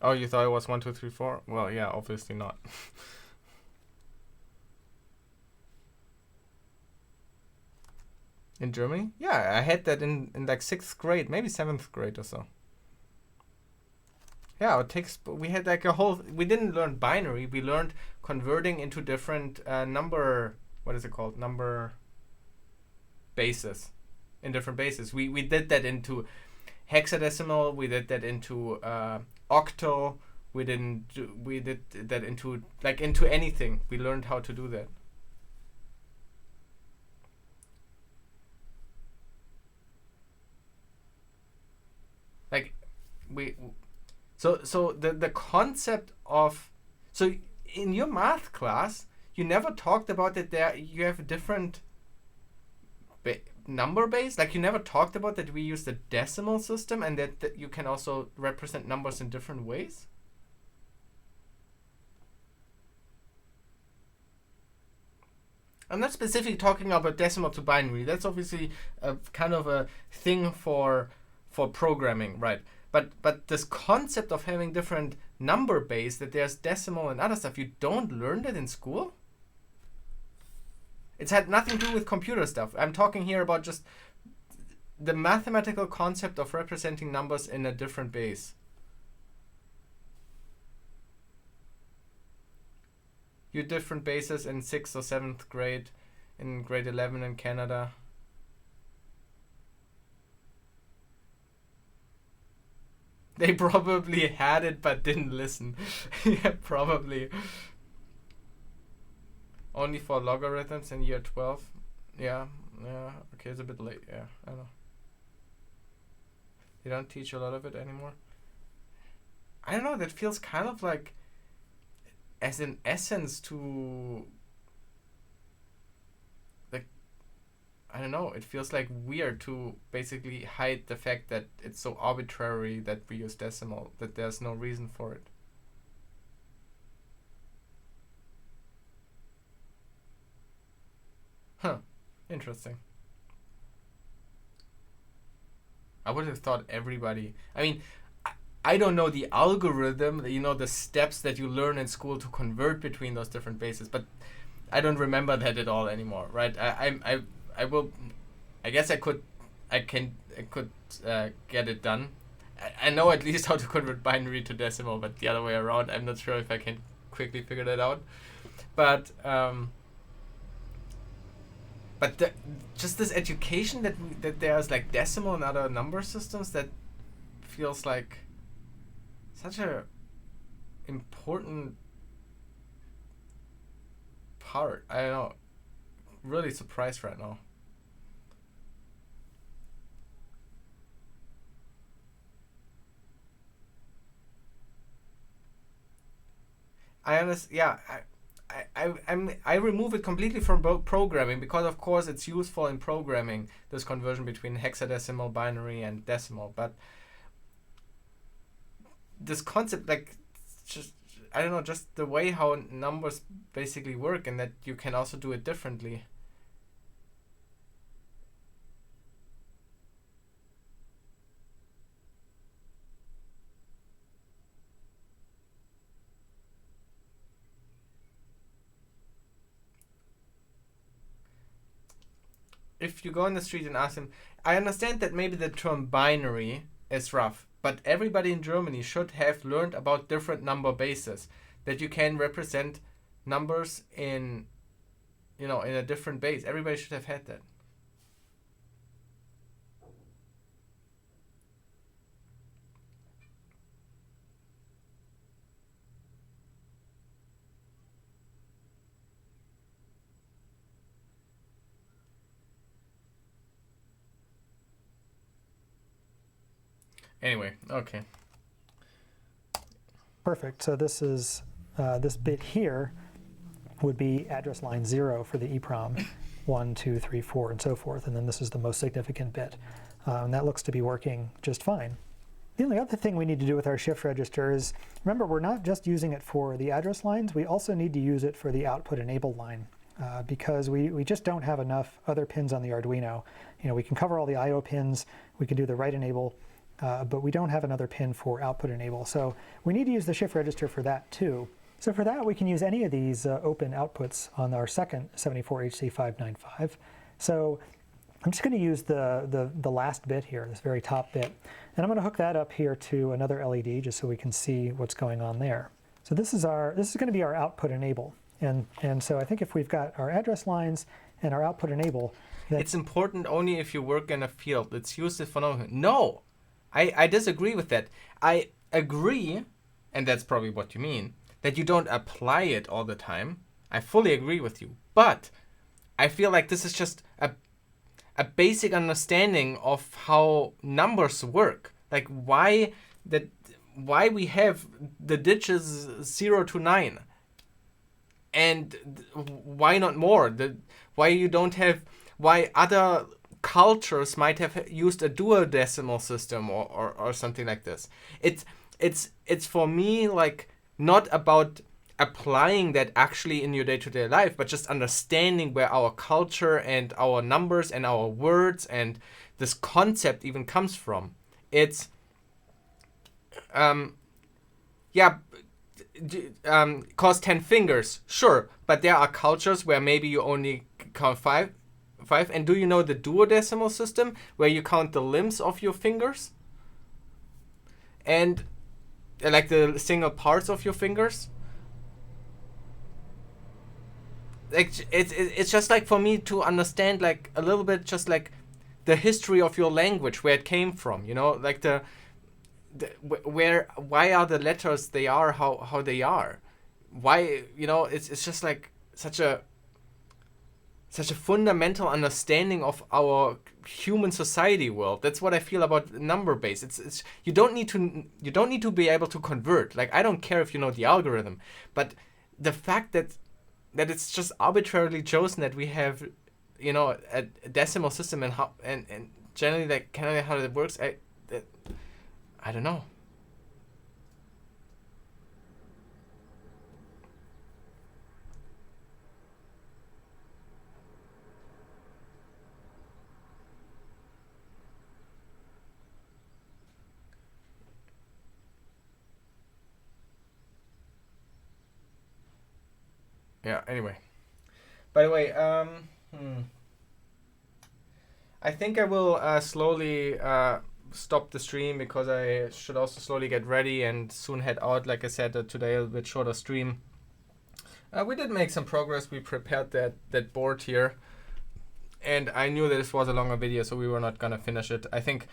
Oh, you thought it was 1, 2, 3, 4? Well, yeah, obviously not. In Germany? Yeah, I had that in like 6th grade, maybe 7th grade or so. Yeah, it takes, we had like a whole, we didn't learn binary, we learned converting into different number, what is it called? Number bases, in different bases. We did that into hexadecimal, we did that into octal, we did that into, like into anything. We learned how to do that. Like so the concept of, so in your math class you never talked about that there you have a different number base, like you never talked about that we use the decimal system and that you can also represent numbers in different ways. I'm not specifically talking about decimal to binary. That's obviously a kind of a thing for programming, right? But this concept of having different number base, that there's decimal and other stuff, you don't learn that in school? It's had nothing to do with computer stuff. I'm talking here about just the mathematical concept of representing numbers in a different base. You different bases in 6th or 7th grade, in grade 11 in Canada. They probably had it but didn't listen. Yeah, probably. Only for logarithms in year 12. Yeah, okay, it's a bit late. Yeah, I know. They don't teach a lot of it anymore. I don't know, that feels kind of like as an essence to, like, I don't know, it feels like weird to basically hide the fact that it's so arbitrary that we use decimal, that there's no reason for it. Huh, interesting. I would have thought everybody, I mean, I don't know the algorithm, you know, the steps that you learn in school to convert between those different bases, but I don't remember that at all anymore, right? I will, I guess I could get it done. I know at least how to convert binary to decimal, but the other way around, I'm not sure if I can quickly figure that out. But just this education that there's like decimal and other number systems, that feels like such a important part. I don't know. Really surprised right now. I understand. Yeah, I remove it completely from programming, because of course it's useful in programming, this conversion between hexadecimal, binary, and decimal. But this concept, like, just, I don't know, just the way how numbers basically work, and that you can also do it differently. If you go on the street and ask them, I understand that maybe the term binary is rough, but everybody in Germany should have learned about different number bases, that you can represent numbers in, you know, in a different base. Everybody should have had that. Anyway, okay. Perfect. So this is this bit here would be address line 0 for the EEPROM, 1, 2, 3, 4, and so forth. And then this is the most significant bit. And that looks to be working just fine. The only other thing we need to do with our shift register is, remember, we're not just using it for the address lines. We also need to use it for the output enable line, because we just don't have enough other pins on the Arduino. You know, we can cover all the I/O pins. We can do the write enable. But we don't have another pin for output enable. So we need to use the shift register for that too. So for that, we can use any of these open outputs on our second 74HC595. So I'm just going to use the last bit here, this very top bit. And I'm going to hook that up here to another LED just so we can see what's going on there. So this is going to be our output enable. And so I think if we've got our address lines and our output enable, it's important only if you work in a field. It's used for no. I disagree with that. I agree, and that's probably what you mean, that you don't apply it all the time. I fully agree with you. But I feel like this is just a basic understanding of how numbers work. Like why we have the digits 0 to 9. And why not more? Why other cultures might have used a duodecimal system or something like this. It's for me like not about applying that actually in your day-to-day life, but just understanding where our culture and our numbers and our words and this concept even comes from. It's cause 10 fingers, sure, but there are cultures where maybe you only count five. And do you know the duodecimal system, where you count the limbs of your fingers? And like the single parts of your fingers? Like it's just like for me to understand like a little bit just like the history of your language, where it came from, you know, like why are the letters they are how they are? Why, you know, it's just like such a fundamental understanding of our human society world. That's what I feel about number base. It's you don't need to be able to convert. Like I don't care if you know the algorithm, but the fact that it's just arbitrarily chosen that we have, you know, a decimal system and how and generally like kind of how it works. I don't know. Yeah, anyway. By the way, I think I will slowly stop the stream because I should also slowly get ready and soon head out. Like I said, today a little bit shorter stream. We did make some progress. We prepared that board here. And I knew that this was a longer video, so we were not gonna finish it. I think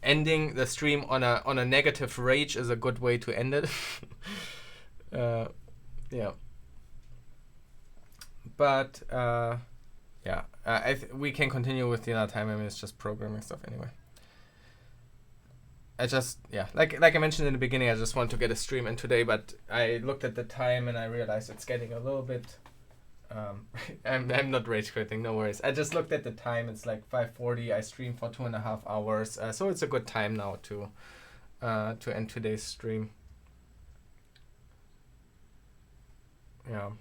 ending the stream on a negative rage is a good way to end it. Yeah. But yeah, we can continue with the other time. I mean, it's just programming stuff anyway. I just, yeah, like I mentioned in the beginning, I just wanted to get a stream in today, but I looked at the time and I realized it's getting a little bit. I'm not rage quitting, no worries. I just looked at the time. It's like 5:40. I streamed for 2.5 hours, so it's a good time now to end today's stream. Yeah.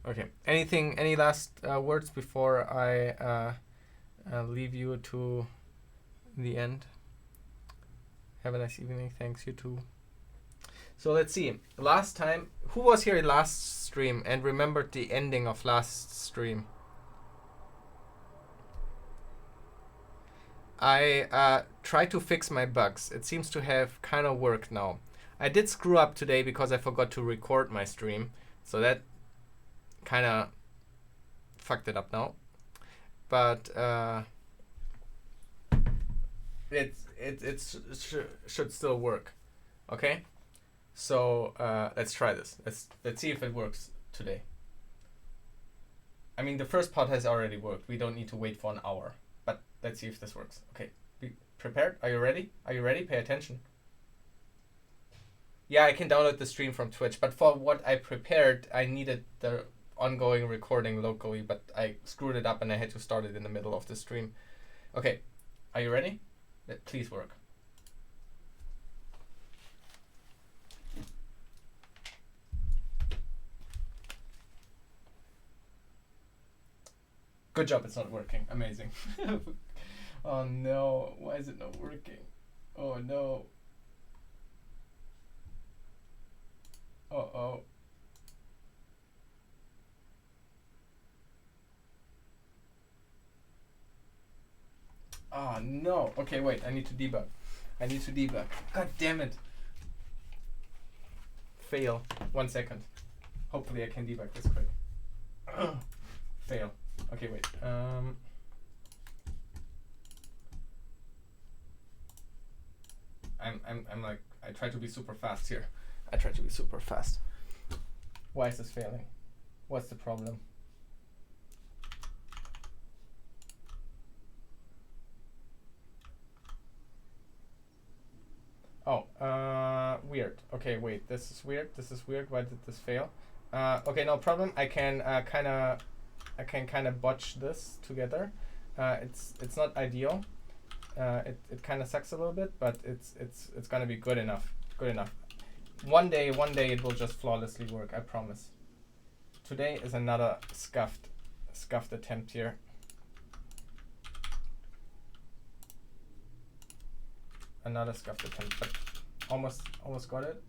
Okay. Any last words before I leave you to the end? Have a nice evening. Thanks, you too. So let's see. Last time, who was here last stream and remembered the ending of last stream? I tried to fix my bugs. It seems to have kind of worked now. I did screw up today because I forgot to record my stream. So that kind of fucked it up now. But it should still work. Okay? So let's try this. Let's see if it works today. I mean, the first part has already worked. We don't need to wait for an hour. But let's see if this works. Okay, be prepared? Are you ready? Are you ready? Pay attention. Yeah, I can download the stream from Twitch. But for what I prepared, I needed the ongoing recording locally. But I screwed it up and I had to start it in the middle of the stream. Okay, are you ready? Please work. Good job, it's not working. Amazing. Oh no, why is it not working? Oh no. Uh-oh. Oh no. Okay, wait, I need to debug. God damn it. Fail. 1 second. Hopefully I can debug this quick. Fail. Okay, wait. I'm like, I try to be super fast here. Why is this failing? What's the problem? Oh, weird. Okay, wait, this is weird. Why did this fail? Okay, no problem. I can kind of botch this together. It's not ideal. It kind of sucks a little bit, but it's gonna be good enough. One day it will just flawlessly work. I promise. Today is another scuffed attempt here. Another scuffed attempt, but almost got it.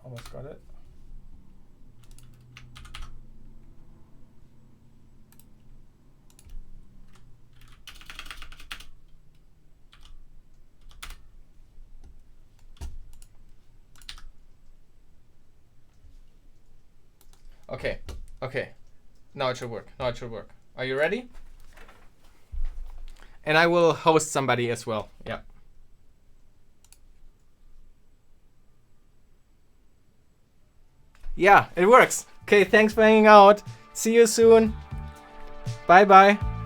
Okay. Now it should work. Are you ready? And I will host somebody as well. Yeah. Yeah, it works. Okay, thanks for hanging out. See you soon. Bye-bye.